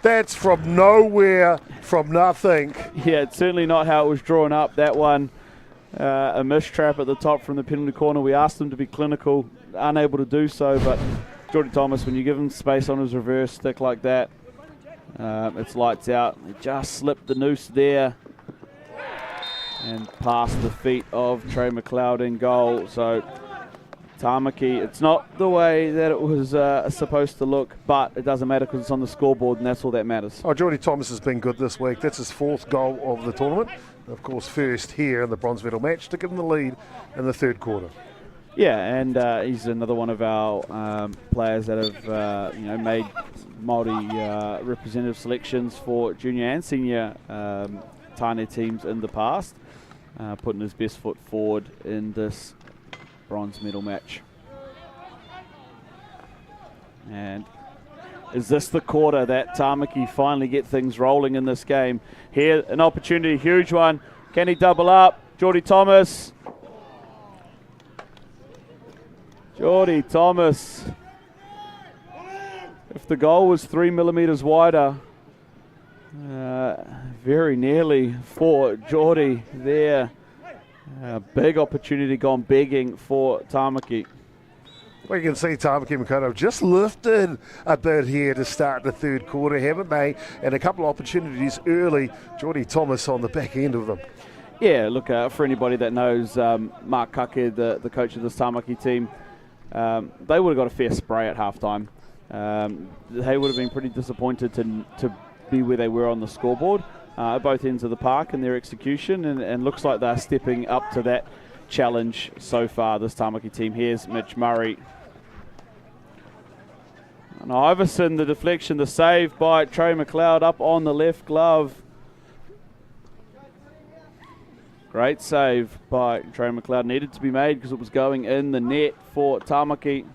That's from nowhere, from nothing. Yeah, it's certainly not how it was drawn up. That one, a mistrap at the top from the penalty corner. We asked them to be clinical, unable to do so, but Geordie Thomas, when you give him space on his reverse stick like that, it's lights out. He just slipped the noose there and past the feet of Trey McLeod in goal. So Tāmaki, it's not the way that it was supposed to look, but it doesn't matter because it's on the scoreboard, and that's all that matters. Oh, Geordie Thomas has been good this week. That's his 4th goal of the tournament. Of course, first here in the bronze medal match to give him the lead in the 3rd quarter. Yeah, and he's another one of our players that have made Māori representative selections for junior and senior Tāne teams in the past, putting his best foot forward in this bronze medal match. And is this the quarter that Tāmaki finally get things rolling in this game? Here, an opportunity, huge one. Can he double up? Geordie Thomas. Geordie Thomas. If the goal was 3 millimeters wider, very nearly for Geordie there. Big opportunity gone begging for Tāmaki. We can see Tāmaki Makaurau just lifted a bit here to start the 3rd quarter, haven't they? And a couple of opportunities early. Geordie Thomas on the back end of them. Yeah, look, for anybody that knows Mark Kake, the coach of this Tāmaki team, they would have got a fair spray at halftime. They would have been pretty disappointed to be where they were on the scoreboard at both ends of the park in their execution, and looks like they're stepping up to that challenge so far, this Tāmaki team. Here's Mitch Murray. And Iverson, the deflection, the save by Trey McLeod up on the left glove. Great save by Trey McLeod. Needed to be made because it was going in the net for Tāmaki.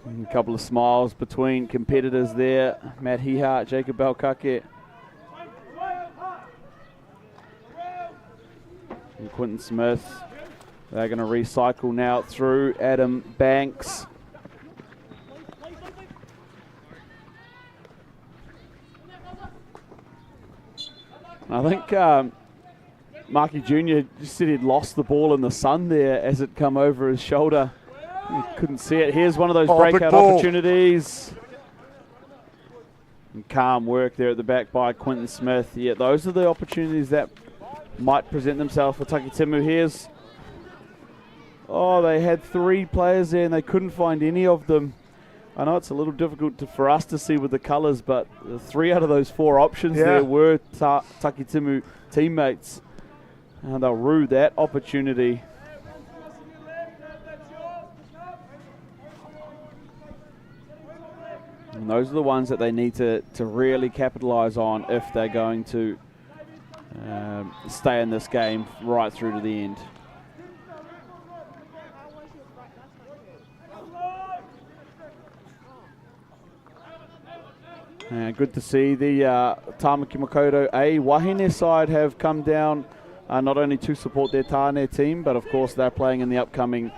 A couple of smiles between competitors there. Matt Hiha, Jacob Alkake. And Quinton Smith. They're going to recycle now through Adam Banks. I think Marky Jr. just said he'd lost the ball in the sun there as it come over his shoulder. He couldn't see it. Here's one of those breakout opportunities. And calm work there at the back by Quinton Smith. Yeah, those are the opportunities that might present themselves for Takitimu. Here's, they had 3 players there and they couldn't find any of them. I know it's a little difficult for us to see with the colours, but 3 out of those 4 options there were Takitimu teammates. And they'll rue that opportunity. And those are the ones that they need to really capitalise on if they're going to stay in this game right through to the end. Good to see the Tāmaki Makoto Wahine side have come down not only to support their Tāne team, but of course they're playing in the upcoming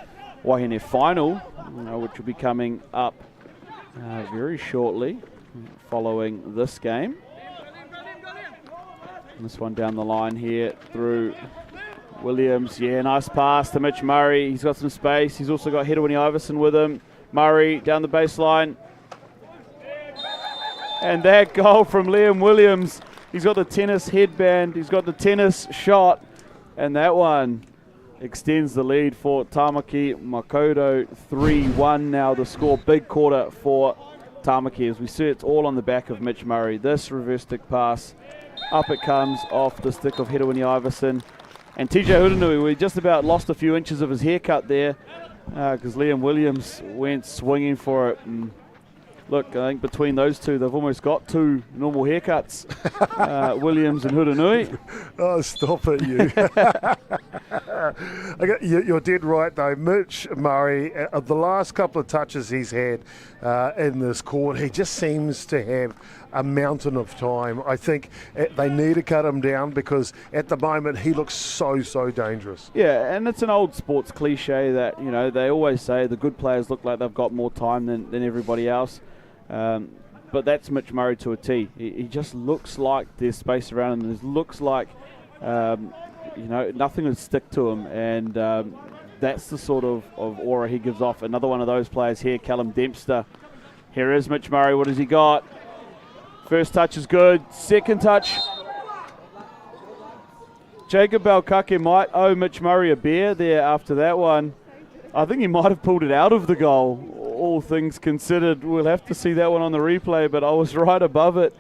Wahine final, which will be coming up very shortly following this game. And this one down the line here through Williams. Yeah, nice pass to Mitch Murray. He's got some space. He's also got Hedewini Iverson with him. Murray down the baseline. And that goal from Liam Williams. He's got the tennis headband. He's got the tennis shot. And that one extends the lead for Tāmaki Makoto. 3-1 now the score. Big quarter for Tāmaki. As we see, it's all on the back of Mitch Murray. This reverse stick pass. Up it comes off the stick of Hedewini Iverson. And TJ Huranui, we just about lost a few inches of his haircut there because Liam Williams went swinging for it. And look, I think between those two, they've almost got two normal haircuts, Williams and Huranui. Oh, stop it, you. You're dead right, though. Mitch Murray, the last couple of touches he's had in this court, he just seems to have a mountain of time. I think they need to cut him down because at the moment he looks so dangerous. Yeah, and it's an old sports cliche that, you know, they always say the good players look like they've got more time than everybody else. But that's Mitch Murray to a T. He just looks like there's space around him. It looks like, you know, nothing would stick to him. And that's the sort of aura he gives off. Another one of those players here, Callum Dempster. Here is Mitch Murray. What has he got? First touch is good. Second touch. Jacob Balkake might owe Mitch Murray a beer there after that one. I think he might have pulled it out of the goal, all things considered. We'll have to see that one on the replay, but I was right above it.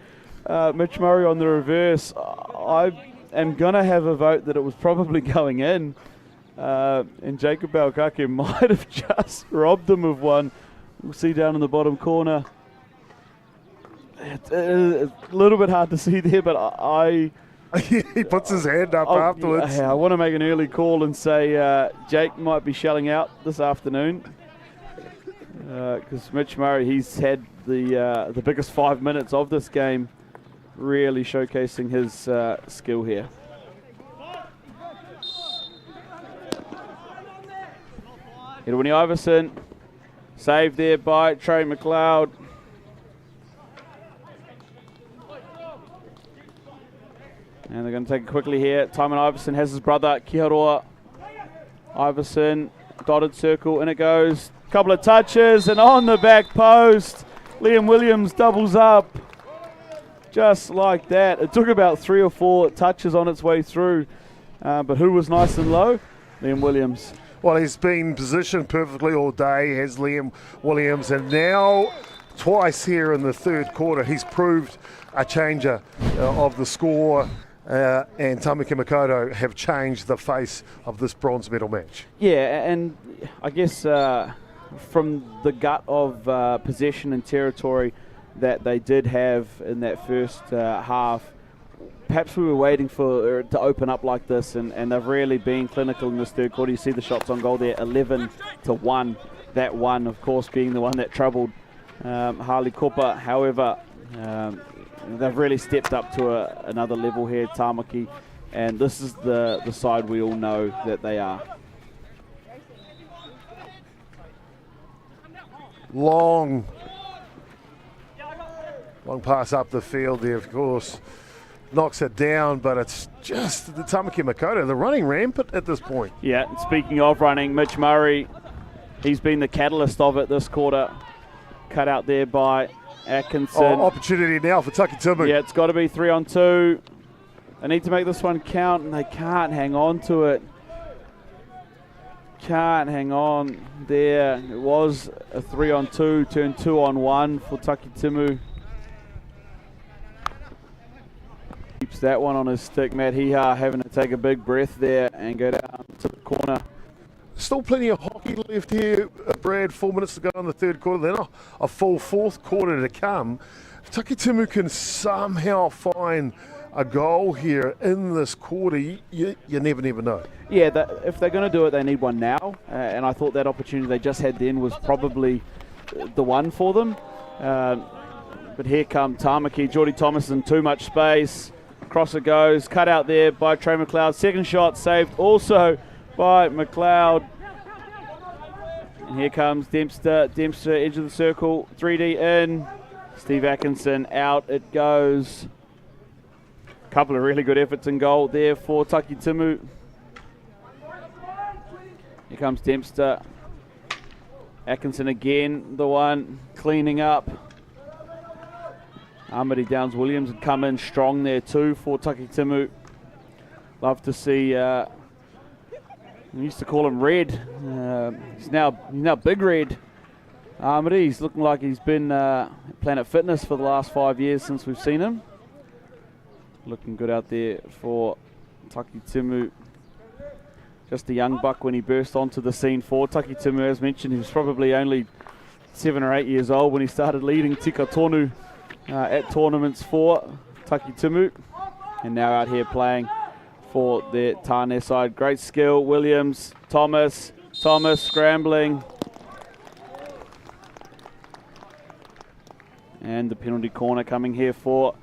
Mitch Murray on the reverse. I am going to have a vote that it was probably going in. And Jacob Balkake might have just robbed him of one. We'll see down in the bottom corner. It's a little bit hard to see there, but He puts his hand up afterwards. Yeah, I want to make an early call and say Jake might be shelling out this afternoon because Mitch Murray, he's had the biggest 5 minutes of this game, really showcasing his skill here. Hedewini Iverson, saved there by Trey McLeod. And they're going to take it quickly here. Tymon Iverson has his brother, Kiharoa Iverson. Dotted circle, and it goes. Couple of touches, and on the back post, Liam Williams doubles up. Just like that. It took about 3 or 4 touches on its way through. But who was nice and low? Liam Williams. Well, he's been positioned perfectly all day, has Liam Williams. And now, twice here in the third quarter, he's proved a changer of the score. And Tāmaki Makoto have changed the face of this bronze medal match. Yeah, and I guess from the gut of possession and territory that they did have in that first half, perhaps we were waiting for it to open up like this, and they've really been clinical in this third quarter. You see the shots on goal there, 11-1. That one, of course, being the one that troubled Harley Kopa. However, they've really stepped up to another level here, Tāmaki, and this is the side we all know that they are. Long pass up the field there, of course. Knocks it down, but it's just the Tāmaki Makoto. They're running rampant at this point. Yeah, and speaking of running, Mitch Murray, he's been the catalyst of it this quarter. Cut out there by Atkinson. Oh, opportunity now for Takitimu. Yeah, it's got to be 3-on-2. They need to make this one count, and they can't hang on to it. Can't hang on there. It was a 3-on-2, turned 2-on-1 for Takitimu. Keeps that one on his stick. Matt Hiha having to take a big breath there and go down to the corner. Still plenty of hockey left here, Brad. 4 minutes to go in the third quarter. Then a full fourth quarter to come. If Takitimu can somehow find a goal here in this quarter, you never know. Yeah, if they're going to do it, they need one now. And I thought that opportunity they just had then was probably the one for them. But here come Tamaki. Geordie Thomas in too much space. Cross it goes. Cut out there by Trey McLeod. Second shot saved also by McLeod. And here comes Dempster. Dempster, edge of the circle. 3D in. Steve Atkinson out it goes. Couple of really good efforts in goal there for Taki Timu. Here comes Dempster. Atkinson again, the one cleaning up. Amity Downs-Williams had come in strong there too for Taki Timu. Love to see, we used to call him Red. He's now Big Red. Amity, he's looking like he's been at Planet Fitness for the last 5 years since we've seen him. Looking good out there for Taki Timu. Just a young buck when he burst onto the scene for Taki Timu. As mentioned, he was probably only 7 or 8 years old when he started leading Tika Tonu at tournaments for Taki Timu. And now out here playing for their Tāne side. Great skill, Williams, Thomas scrambling. And the penalty corner coming here for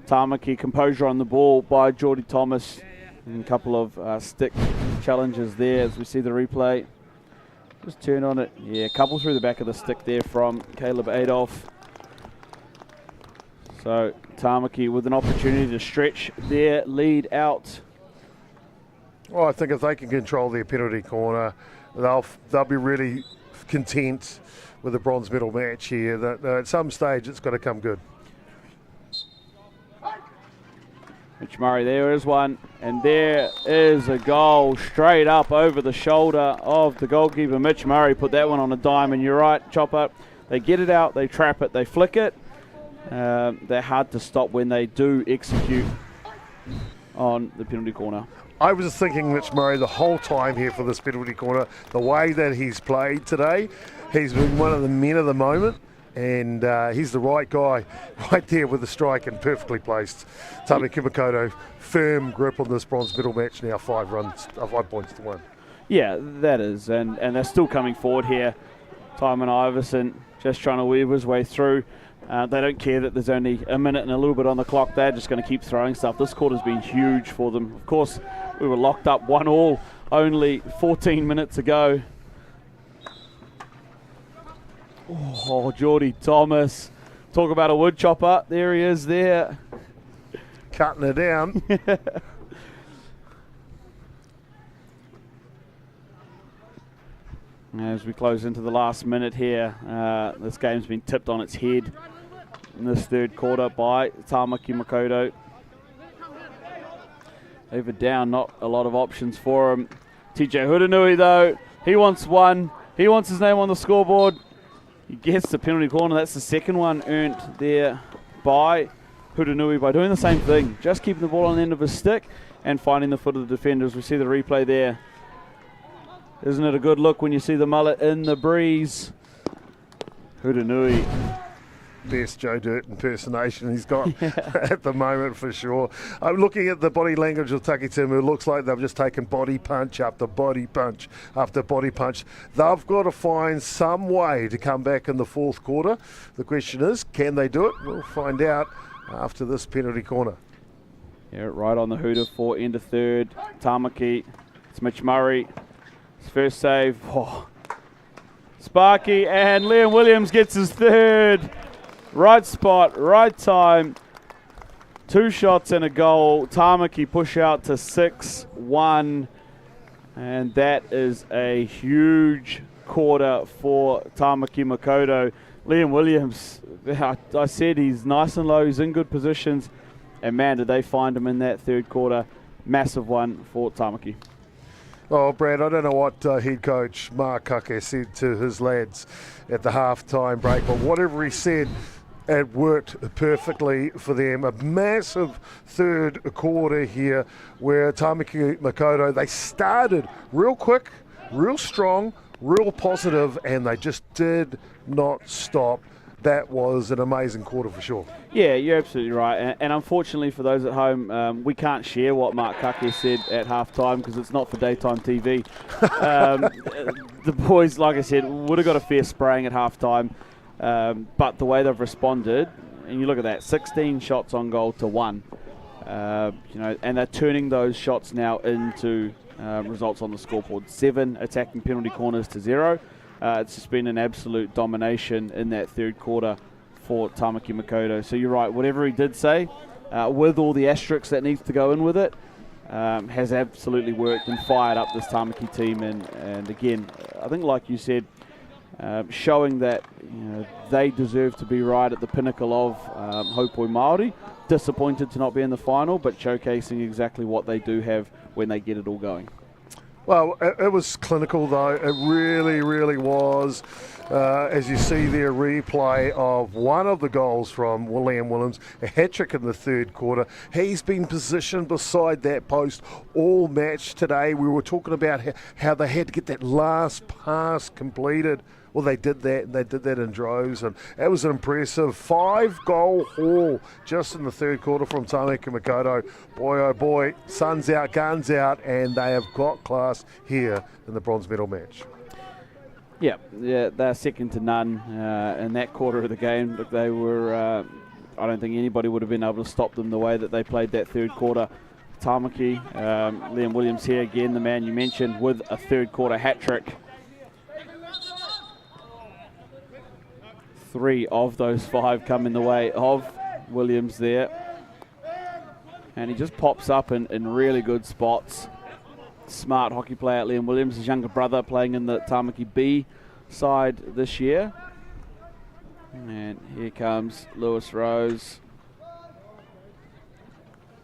Tamaki. Composure on the ball by Geordie Thomas. And a couple of stick challenges there as we see the replay. Just turn on it. Yeah, a couple through the back of the stick there from Caleb Adolph. So Tamaki with an opportunity to stretch their lead out. Well, I think if they can control their penalty corner, they'll be really content with the bronze medal match here. That at some stage it's got to come good. Mitch Murray, there is one, and there is a goal straight up over the shoulder of the goalkeeper. Mitch Murray put that one on a dime, and you're right, Chopper. They get it out, they trap it, they flick it. They're hard to stop when they do execute on the penalty corner. I was thinking Mitch Murray the whole time here for this penalty corner. The way that he's played today, he's been one of the men of the moment. And he's the right guy right there with the strike and perfectly placed. Tāne Makoto, firm grip on this bronze medal match now, 5 points to 1. Yeah, that is, and they're still coming forward here. Timon Iverson just trying to weave his way through. They don't care that there's only a minute and a little bit on the clock. They're just going to keep throwing stuff. This quarter's been huge for them. Of course, we were locked up 1-1 only 14 minutes ago. Oh, Geordie Thomas. Talk about a wood chopper. There he is there. Cutting it down. As we close into the last minute here, this game's been tipped on its head in this third quarter by Tamaki Makoto. Over down, not a lot of options for him. TJ Huranui though, he wants one. He wants his name on the scoreboard. He gets the penalty corner. That's the second one earned there by Huranui by doing the same thing. Just keeping the ball on the end of his stick and finding the foot of the defenders. We see the replay there. Isn't it a good look when you see the mullet in the breeze? Huranui. Best Joe Dirt impersonation he's got at the moment for sure. I'm looking at the body language of Taki Timu. It looks like they've just taken body punch after body punch after body punch. They've got to find some way to come back in the fourth quarter. The question is, can they do it? We'll find out after this penalty corner. Yeah, right on the hooter for end of third. Tamaki. It's Mitch Murray. His first save. Oh. Sparky, and Liam Williams gets his third. Right spot, right time. 2 shots and a goal. Tamaki push out to 6-1. And that is a huge quarter for Tamaki Makoto. Liam Williams, I said he's nice and low. He's in good positions. And man, did they find him in that third quarter. Massive one for Tamaki. Oh, Brad, I don't know what head coach Mark Kake said to his lads at the half-time break, but whatever he said, it worked perfectly for them. A massive third quarter here where Tamaki Makoto, they started real quick, real strong, real positive, and they just did not stop. That was an amazing quarter for sure. Yeah, you're absolutely right. And unfortunately for those at home, we can't share what Mark Kake said at halftime because it's not for daytime TV. The boys, like I said, would have got a fair spraying at halftime. But the way they've responded, and you look at that, 16 shots on goal to 1. And they're turning those shots now into results on the scoreboard. 7 attacking penalty corners to 0. It's just been an absolute domination in that third quarter for Tāmaki Makaurau. So you're right, whatever he did say, with all the asterisks that needs to go in with it, has absolutely worked and fired up this Tāmaki team. And again, I think like you said, showing that they deserve to be right at the pinnacle of Haupoi Māori. Disappointed to not be in the final, but showcasing exactly what they do have when they get it all going. Well, it was clinical though. It really, really was. As you see there, replay of one of the goals from Liam Williams, a hat-trick in the third quarter. He's been positioned beside that post all match today. We were talking about how they had to get that last pass completed. Well, they did that, and they did that in droves, and that was an impressive 5-goal haul just in the third quarter from Tāmaki Makaurau. Boy, oh boy, sun's out, guns out, and they have got class here in the bronze medal match. Yeah, they're second to none in that quarter of the game. Look, they were, I don't think anybody would have been able to stop them the way that they played that third quarter. Tāmaki, Liam Williams here again, the man you mentioned, with a third quarter hat-trick. 3 of those 5 come in the way of Williams there. And he just pops up in really good spots. Smart hockey player, Liam Williams, his younger brother, playing in the Tāmaki B side this year. And here comes Lewis Rose.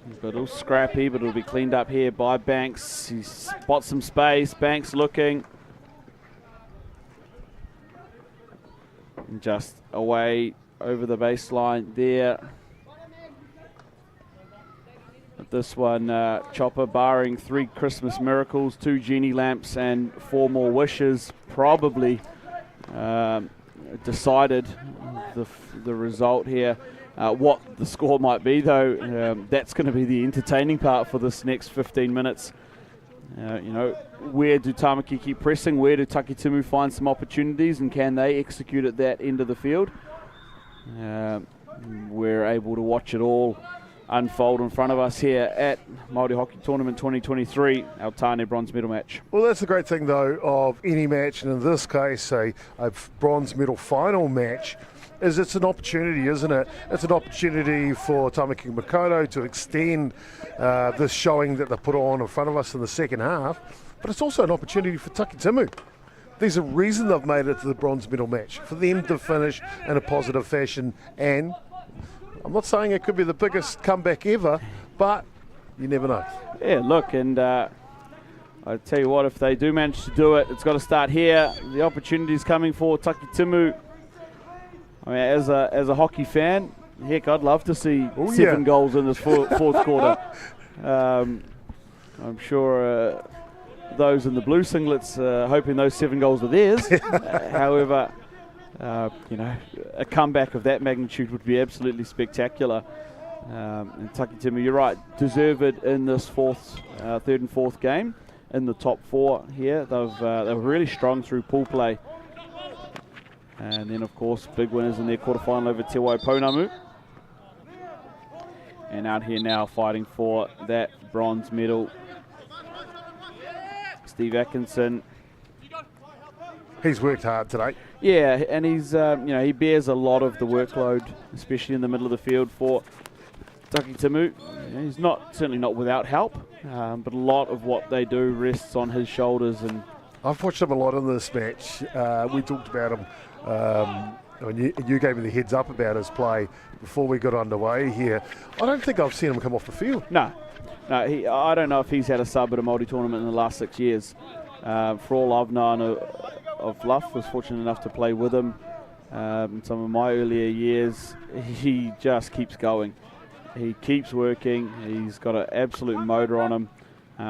A little scrappy, but it'll be cleaned up here by Banks. He spots some space. Banks looking. And just away over the baseline there. This one, Chopper, barring 3 Christmas miracles, 2 genie lamps and 4 more wishes, probably decided the result here. What the score might be, though, that's going to be the entertaining part for this next 15 minutes. Where do Tāmaki keep pressing? Where do Takitimu find some opportunities, and can they execute at that end of the field? We're able to watch it all unfold in front of us here at Māori Hockey Tournament 2023, our Tāne bronze medal match. Well, that's the great thing, though, of any match, and in this case, a bronze medal final match, is it's an opportunity, isn't it? It's an opportunity for Tāmaki Makaurau to extend this showing that they put on in front of us in the second half, but it's also an opportunity for Takitimu. There's a reason they've made it to the bronze medal match, for them to finish in a positive fashion, and I'm not saying it could be the biggest comeback ever, but you never know. Yeah, look, and I tell you what, if they do manage to do it, it's got to start here. The opportunity is coming for Takitimu. I mean, as a hockey fan, heck, I'd love to see 7 goals in this fourth quarter. I'm sure those in the blue singlets hoping those 7 goals are theirs. However, a comeback of that magnitude would be absolutely spectacular. And Takitimu, you're right, deserve it in this third and fourth game in the top 4 here. They're really strong through pool play. And then, of course, big winners in their quarterfinal over Te Waipounamu. And out here now fighting for that bronze medal. Steve Atkinson. He's worked hard today. Yeah, and he's he bears a lot of the workload, especially in the middle of the field for Takitimu. He's certainly not without help, but a lot of what they do rests on his shoulders. And I've watched him a lot in this match. We talked about him when you gave me the heads up about his play before we got underway here. I don't think I've seen him come off the field. No, I don't know if he's had a sub at a Māori tournament in the last 6 years. For all I've known of Luff, was fortunate enough to play with him in some of my earlier years. He just keeps going. He keeps working. He's got an absolute motor on him.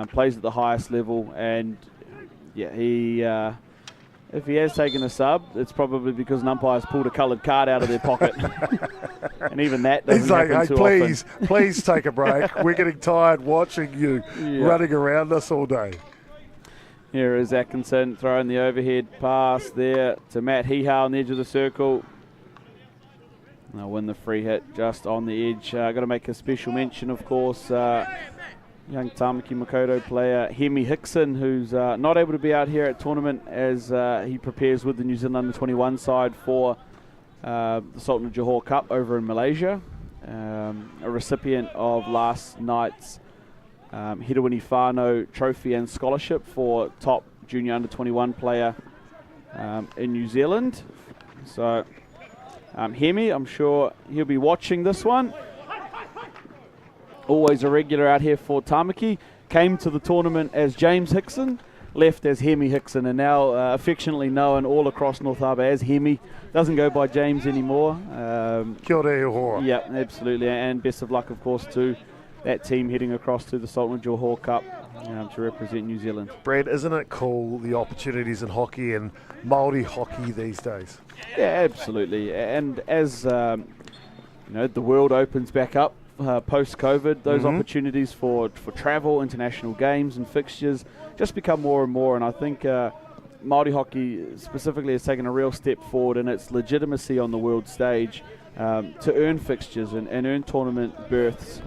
Plays at the highest level, and yeah, if he has taken a sub, it's probably because an umpire's pulled a coloured card out of their pocket. And even that doesn't happen too often. Please take a break. We're getting tired watching you running around us all day. Here is Atkinson throwing the overhead pass there to Matt Hihau on the edge of the circle. They'll win the free hit just on the edge. Got to make a special mention, of course, young Tāmaki Makoto player Hemi Hickson, who's not able to be out here at tournament as he prepares with the New Zealand Under-21 side for the Sultan of Johor Cup over in Malaysia. A recipient of last night's Hirawini Whānau Trophy and Scholarship for top junior Under-21 player in New Zealand. So Hemi, I'm sure he'll be watching this one. Always a regular out here for Tāmaki. Came to the tournament as James Hickson, left as Hemi Hickson, and now affectionately known all across North Harbour as Hemi. Doesn't go by James anymore. Kia ora e hoa. Yeah, absolutely. And best of luck, of course, to that team heading across to the Sultan of Johor Cup to represent New Zealand. Brad, isn't it cool, the opportunities in hockey and Māori hockey these days? Yeah, absolutely. And as the world opens back up post-COVID, those opportunities for travel, international games and fixtures just become more and more. And I think Māori hockey specifically has taken a real step forward in its legitimacy on the world stage to earn fixtures and earn tournament berths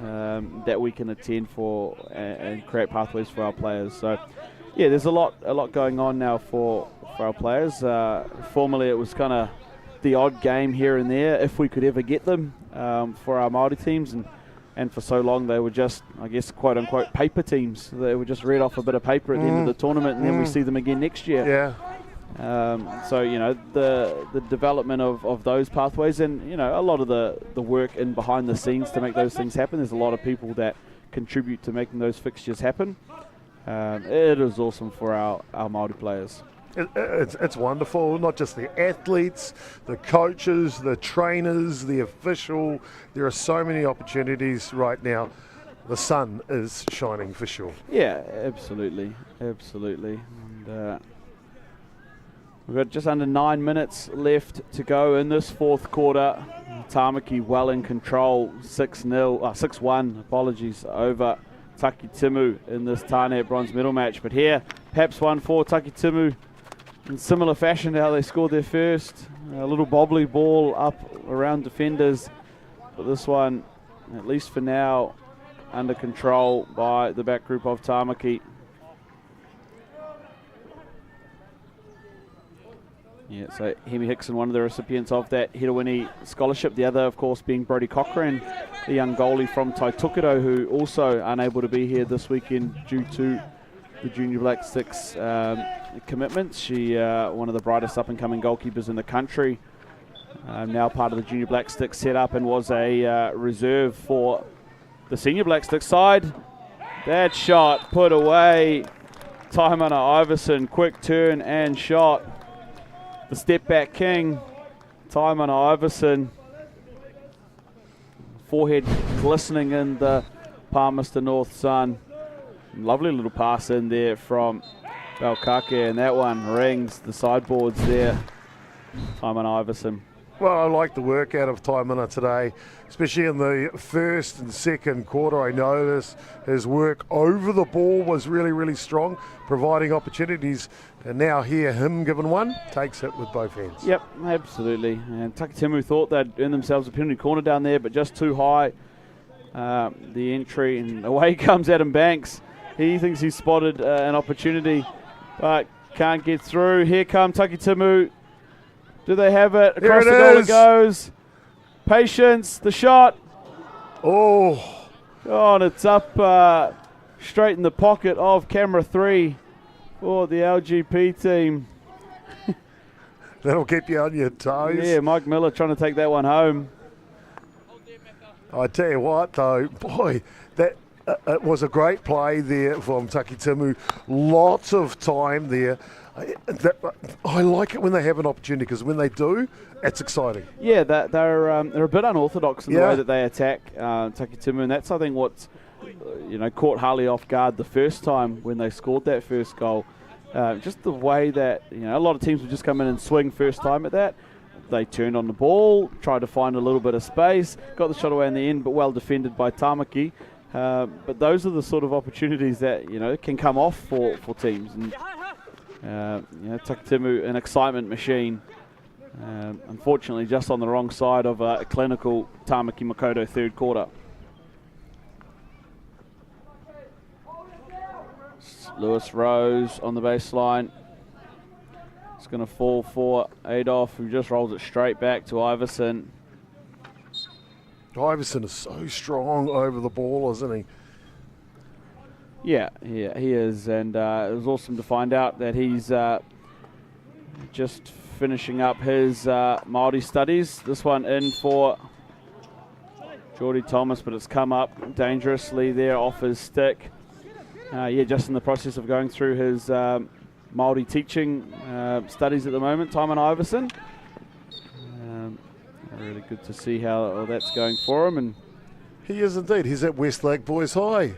that we can attend for and create pathways for our players. So yeah, there's a lot going on now for our players. Formerly it was kind of the odd game here and there if we could ever get them for our Māori teams, and for so long they were just, I guess, quote unquote paper teams. They would just read off a bit of paper at the end of the tournament, and then we see them again next year. Yeah. So the development of those pathways, and a lot of the work in behind the scenes to make those things happen. There's a lot of people that contribute to making those fixtures happen. It is awesome for our Māori players. It's wonderful, not just the athletes, the coaches, the trainers, the official. There are so many opportunities right now. The sun is shining for sure. Yeah, absolutely. And we've got just under 9 minutes left to go in this fourth quarter. Tāmaki well in control, 6-1, over Taki Timu in this Tāne bronze medal match. But here, perhaps one for Taki Timu in similar fashion to how they scored their first. A little bobbly ball up around defenders. But this one, at least for now, under control by the back group of Tāmaki. Yeah, so Hemi Hickson, one of the recipients of that Hirawini Scholarship. The other, of course, being Brodie Cochrane, the young goalie from Taitokerau, who also unable to be here this weekend due to the Junior Black Sticks commitments. She, one of the brightest up-and-coming goalkeepers in the country, now part of the Junior Black Sticks setup, and was a reserve for the Senior Black Sticks side. That shot put away. Taimana Iverson, quick turn and shot. The step back king, Taimana Iverson. Forehead glistening in the Palmerston North sun. Lovely little pass in there from Belkake, and that one rings the sideboards there. Taimana Iverson. Well, I like the work out of Taimana today, especially in the first and second quarter. I noticed his work over the ball was really, really strong, providing opportunities. And now here, him given one, takes it with both hands. Yep, absolutely. And Takitimu thought they'd earn themselves a penalty corner down there, but just too high. The entry, and away comes Adam Banks. He thinks he's spotted an opportunity, but can't get through. Here come Takitimu. Do they have it? Across the goal it goes. Patience, the shot. Oh, and it's up straight in the pocket of camera 3 for the LGP team. That'll keep you on your toes. Yeah, Mike Miller trying to take that one home. I tell you what, though, boy, that it was a great play there from Takitimu. Lots of time there. I like it when they have an opportunity, because when they do, it's exciting. Yeah, they're a bit unorthodox in the way that they attack Takitimu, and that's, I think, what's caught Harley off guard the first time when they scored that first goal. Just the way that a lot of teams would just come in and swing first time at that. They turned on the ball, tried to find a little bit of space, got the shot away in the end, but well defended by Tāmaki. But those are the sort of opportunities that can come off for teams. And Takitimu, an excitement machine. Unfortunately, just on the wrong side of a clinical Tāmaki Makaurau third quarter. Lewis Rose on the baseline. It's going to fall for Adolf, who just rolls it straight back to Iverson. Iverson is so strong over the ball, isn't he? Yeah, he is, and it was awesome to find out that he's just finishing up his Māori studies. This one in for Geordie Thomas, but it's come up dangerously there off his stick. Just in the process of going through his Māori teaching studies at the moment, Timon Iverson. Really good to see how that's going for him. And He is indeed. He's at Westlake Boys High.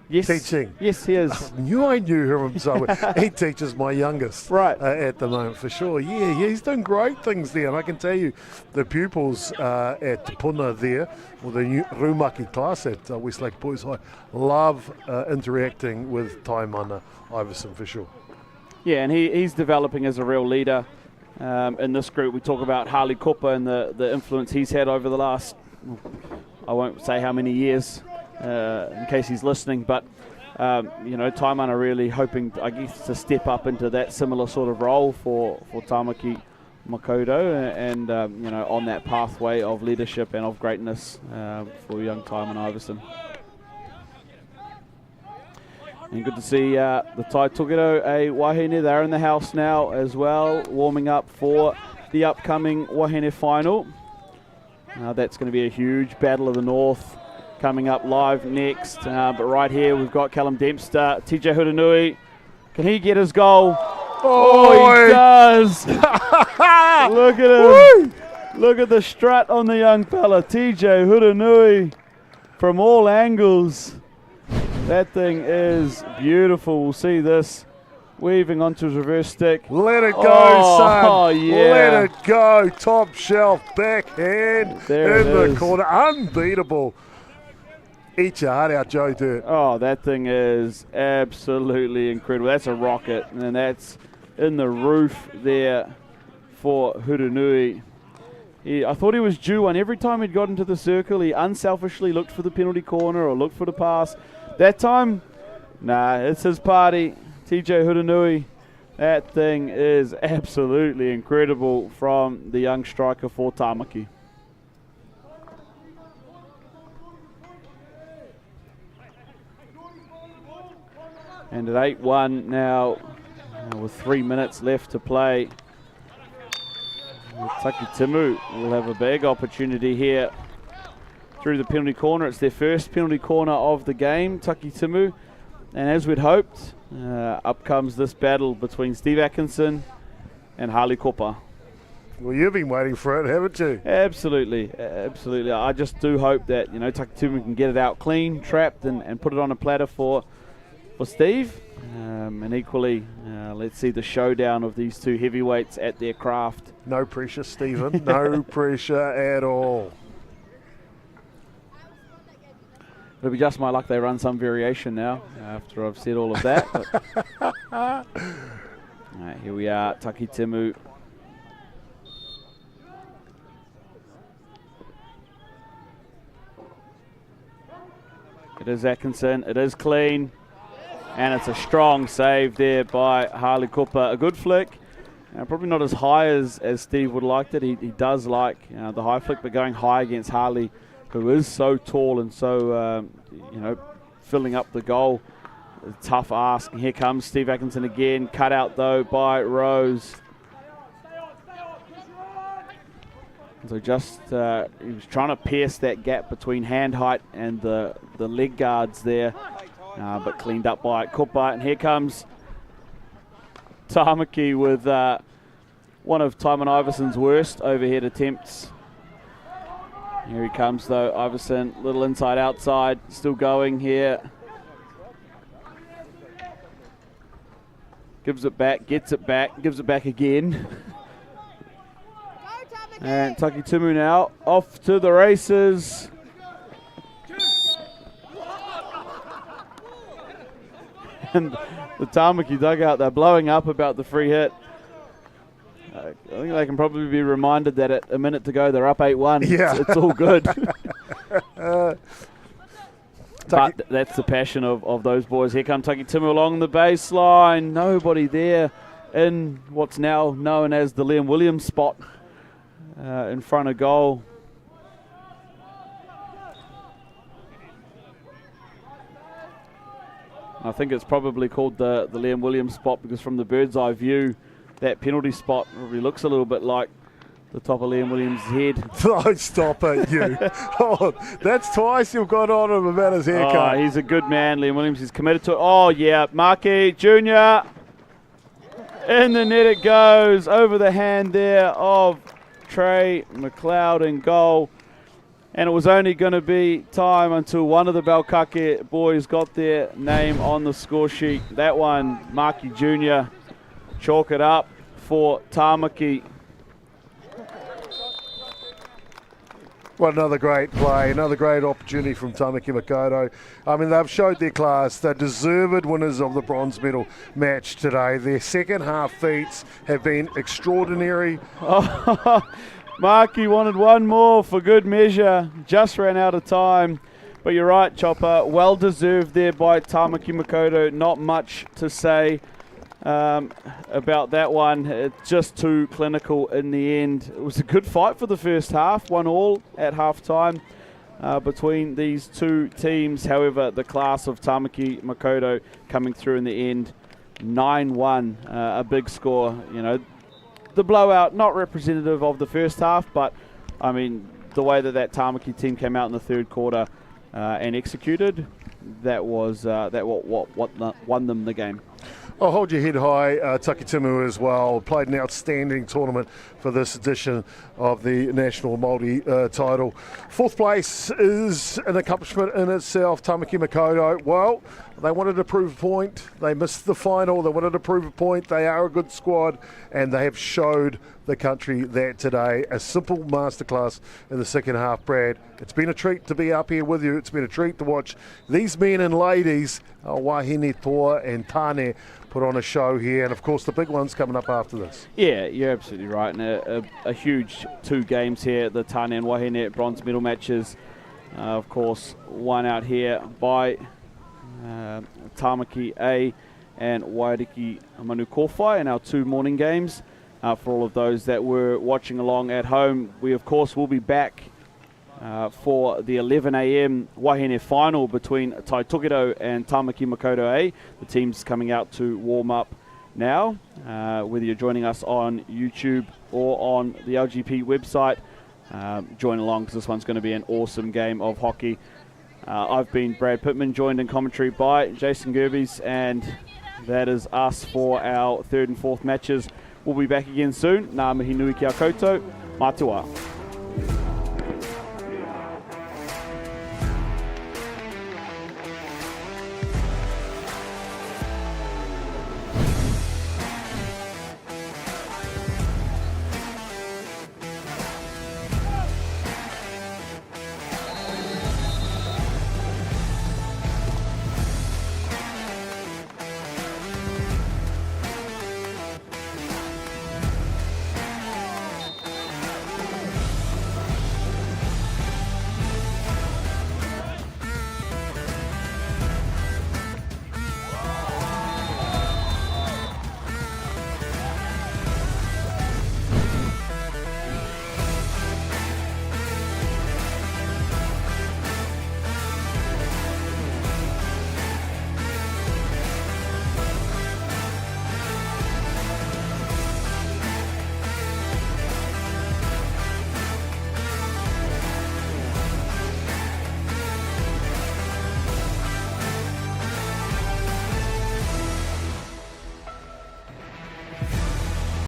yes, Teaching. Yes, he is. I knew him so well. He teaches my youngest Right. at the moment for sure. Yeah, he's doing great things there. And I can tell you the pupils at Puna there, or the new Rumaki class at Westlake Boys High, love interacting with Taimana Iverson for sure. Yeah, and he's developing as a real leader. In this group, we talk about Harley Cooper and the influence he's had over the last, I won't say how many years, in case he's listening, but Taimana are really hoping, I guess, to step up into that similar sort of role for Tāmaki Makaurau and on that pathway of leadership and of greatness for young Timon Iverson. And good to see the Tai Tokiro a Wahine. They're in the house now as well, warming up for the upcoming Wahine final. That's going to be a huge battle of the North coming up live next. But right here we've got Callum Dempster, TJ Huranui. Can he get his goal? Oh, he does! Look at him. Look at the strut on the young fella, TJ Huranui, from all angles. That thing is beautiful. We'll see this weaving onto his reverse stick. Let it go, son. Oh, yeah. Let it go. Top shelf backhand There in it the is. corner. Unbeatable. Eat your heart out, Joe Dirt. Oh, that thing is absolutely incredible. That's a rocket, and that's in the roof there for Huranui. I thought he was due one. Every time he'd got into the circle, he unselfishly looked for the penalty corner or looked for the pass. That time, nah, it's his party. TJ Huranui, that thing is absolutely incredible from the young striker for Tāmaki. And at 8-1 now, with 3 minutes left to play, Taki Timu will have a big opportunity here through the penalty corner. It's their first penalty corner of the game, Taki Timu. And as we'd hoped, up comes this battle between Steve Atkinson and Harley Cooper. Well, you've been waiting for it, haven't you? Absolutely, absolutely. I just do hope that Taki Timu can get it out clean, trapped, and put it on a platter for Steve. And equally, let's see the showdown of these two heavyweights at their craft. No pressure, Stephen. No pressure at all. It'll be just my luck they run some variation now after I've said all of that. All right, here we are, Taki Timu. It is Atkinson, it is clean, and it's a strong save there by Harley Cooper. A good flick, probably not as high as Steve would like it. He does like the high flick, but going high against Harley, who is so tall and so, filling up the goal. A tough ask. And here comes Steve Atkinson again. Cut out, though, by Rose. So just, he was trying to pierce that gap between hand height and the leg guards there, but cleaned up by Cooper. And here comes Tāmaki with one of Timon Iverson's worst overhead attempts. Here he comes, though, Iverson, little inside outside, still going here. Gives it back, gets it back, gives it back again. And Taki Timu now off to the races. And the Tāmaki dugout, they're blowing up about the free hit. I think they can probably be reminded that at a minute to go they're up 8-1. Yeah. It's all good. But that's the passion of those boys. Here come Taki Timu along the baseline. Nobody there in what's now known as the Liam Williams spot in front of goal. I think it's probably called the Liam Williams spot because from the bird's eye view, that penalty spot probably looks a little bit like the top of Liam Williams' head. Don't stop it, you. Oh, that's twice you've got on him about his haircut. Oh, he's a good man, Liam Williams. He's committed to it. Oh, yeah. Markey Jr. In the net it goes. Over the hand there of Trey McLeod in goal. And it was only going to be time until one of the Balkake boys got their name on the score sheet. That one, Markey Jr. Chalk it up for Tāmaki. Well, another great play, another great opportunity from Tāmaki Makaurau. I mean, they've showed their class. They're deserved winners of the bronze medal match today. Their second half feats have been extraordinary. Oh, Markey wanted one more for good measure. Just ran out of time. But you're right, Chopper. Well deserved there by Tāmaki Makaurau. Not much to say about that one. It's just too clinical in the end. It was a good fight for the first half, 1-1 at half time between these two teams. However, the class of Tāmaki Makaurau coming through in the end, 9-1, a big score. You know, the blowout not representative of the first half, but I mean the way that Tāmaki team came out in the third quarter and executed, that was what won them the game. Oh, hold your head high, Taki Timu as well. Played an outstanding tournament for this edition of the National Māori title. Fourth place is an accomplishment in itself. Tāmaki Makaurau, well, they wanted to prove a point. They missed the final. They wanted to prove a point. They are a good squad, and they have showed the country that today. A simple masterclass in the second half, Brad. It's been a treat to be up here with you. It's been a treat to watch these men and ladies, Wahine Toa and Tāne, put on a show here, and of course the big one's coming up after this. Yeah, you're absolutely right, and a huge two games here, the Tāne and Wahine bronze medal matches. Of course, one out here by Tāmaki A and Wairiki Manu Kōwhai in our two morning games. For all of those that were watching along at home, we of course will be back for the 11 a.m. Wahine final between Tai Tokedo and Tāmaki Makaurau A. The team's coming out to warm up now. Whether you're joining us on YouTube or on the LGP website, join along because this one's going to be an awesome game of hockey. I've been Brad Pittman, joined in commentary by Jason Gerbies, and that is us for our third and fourth matches. We'll be back again soon. Ngā mihi nui ki a koutou. Matua.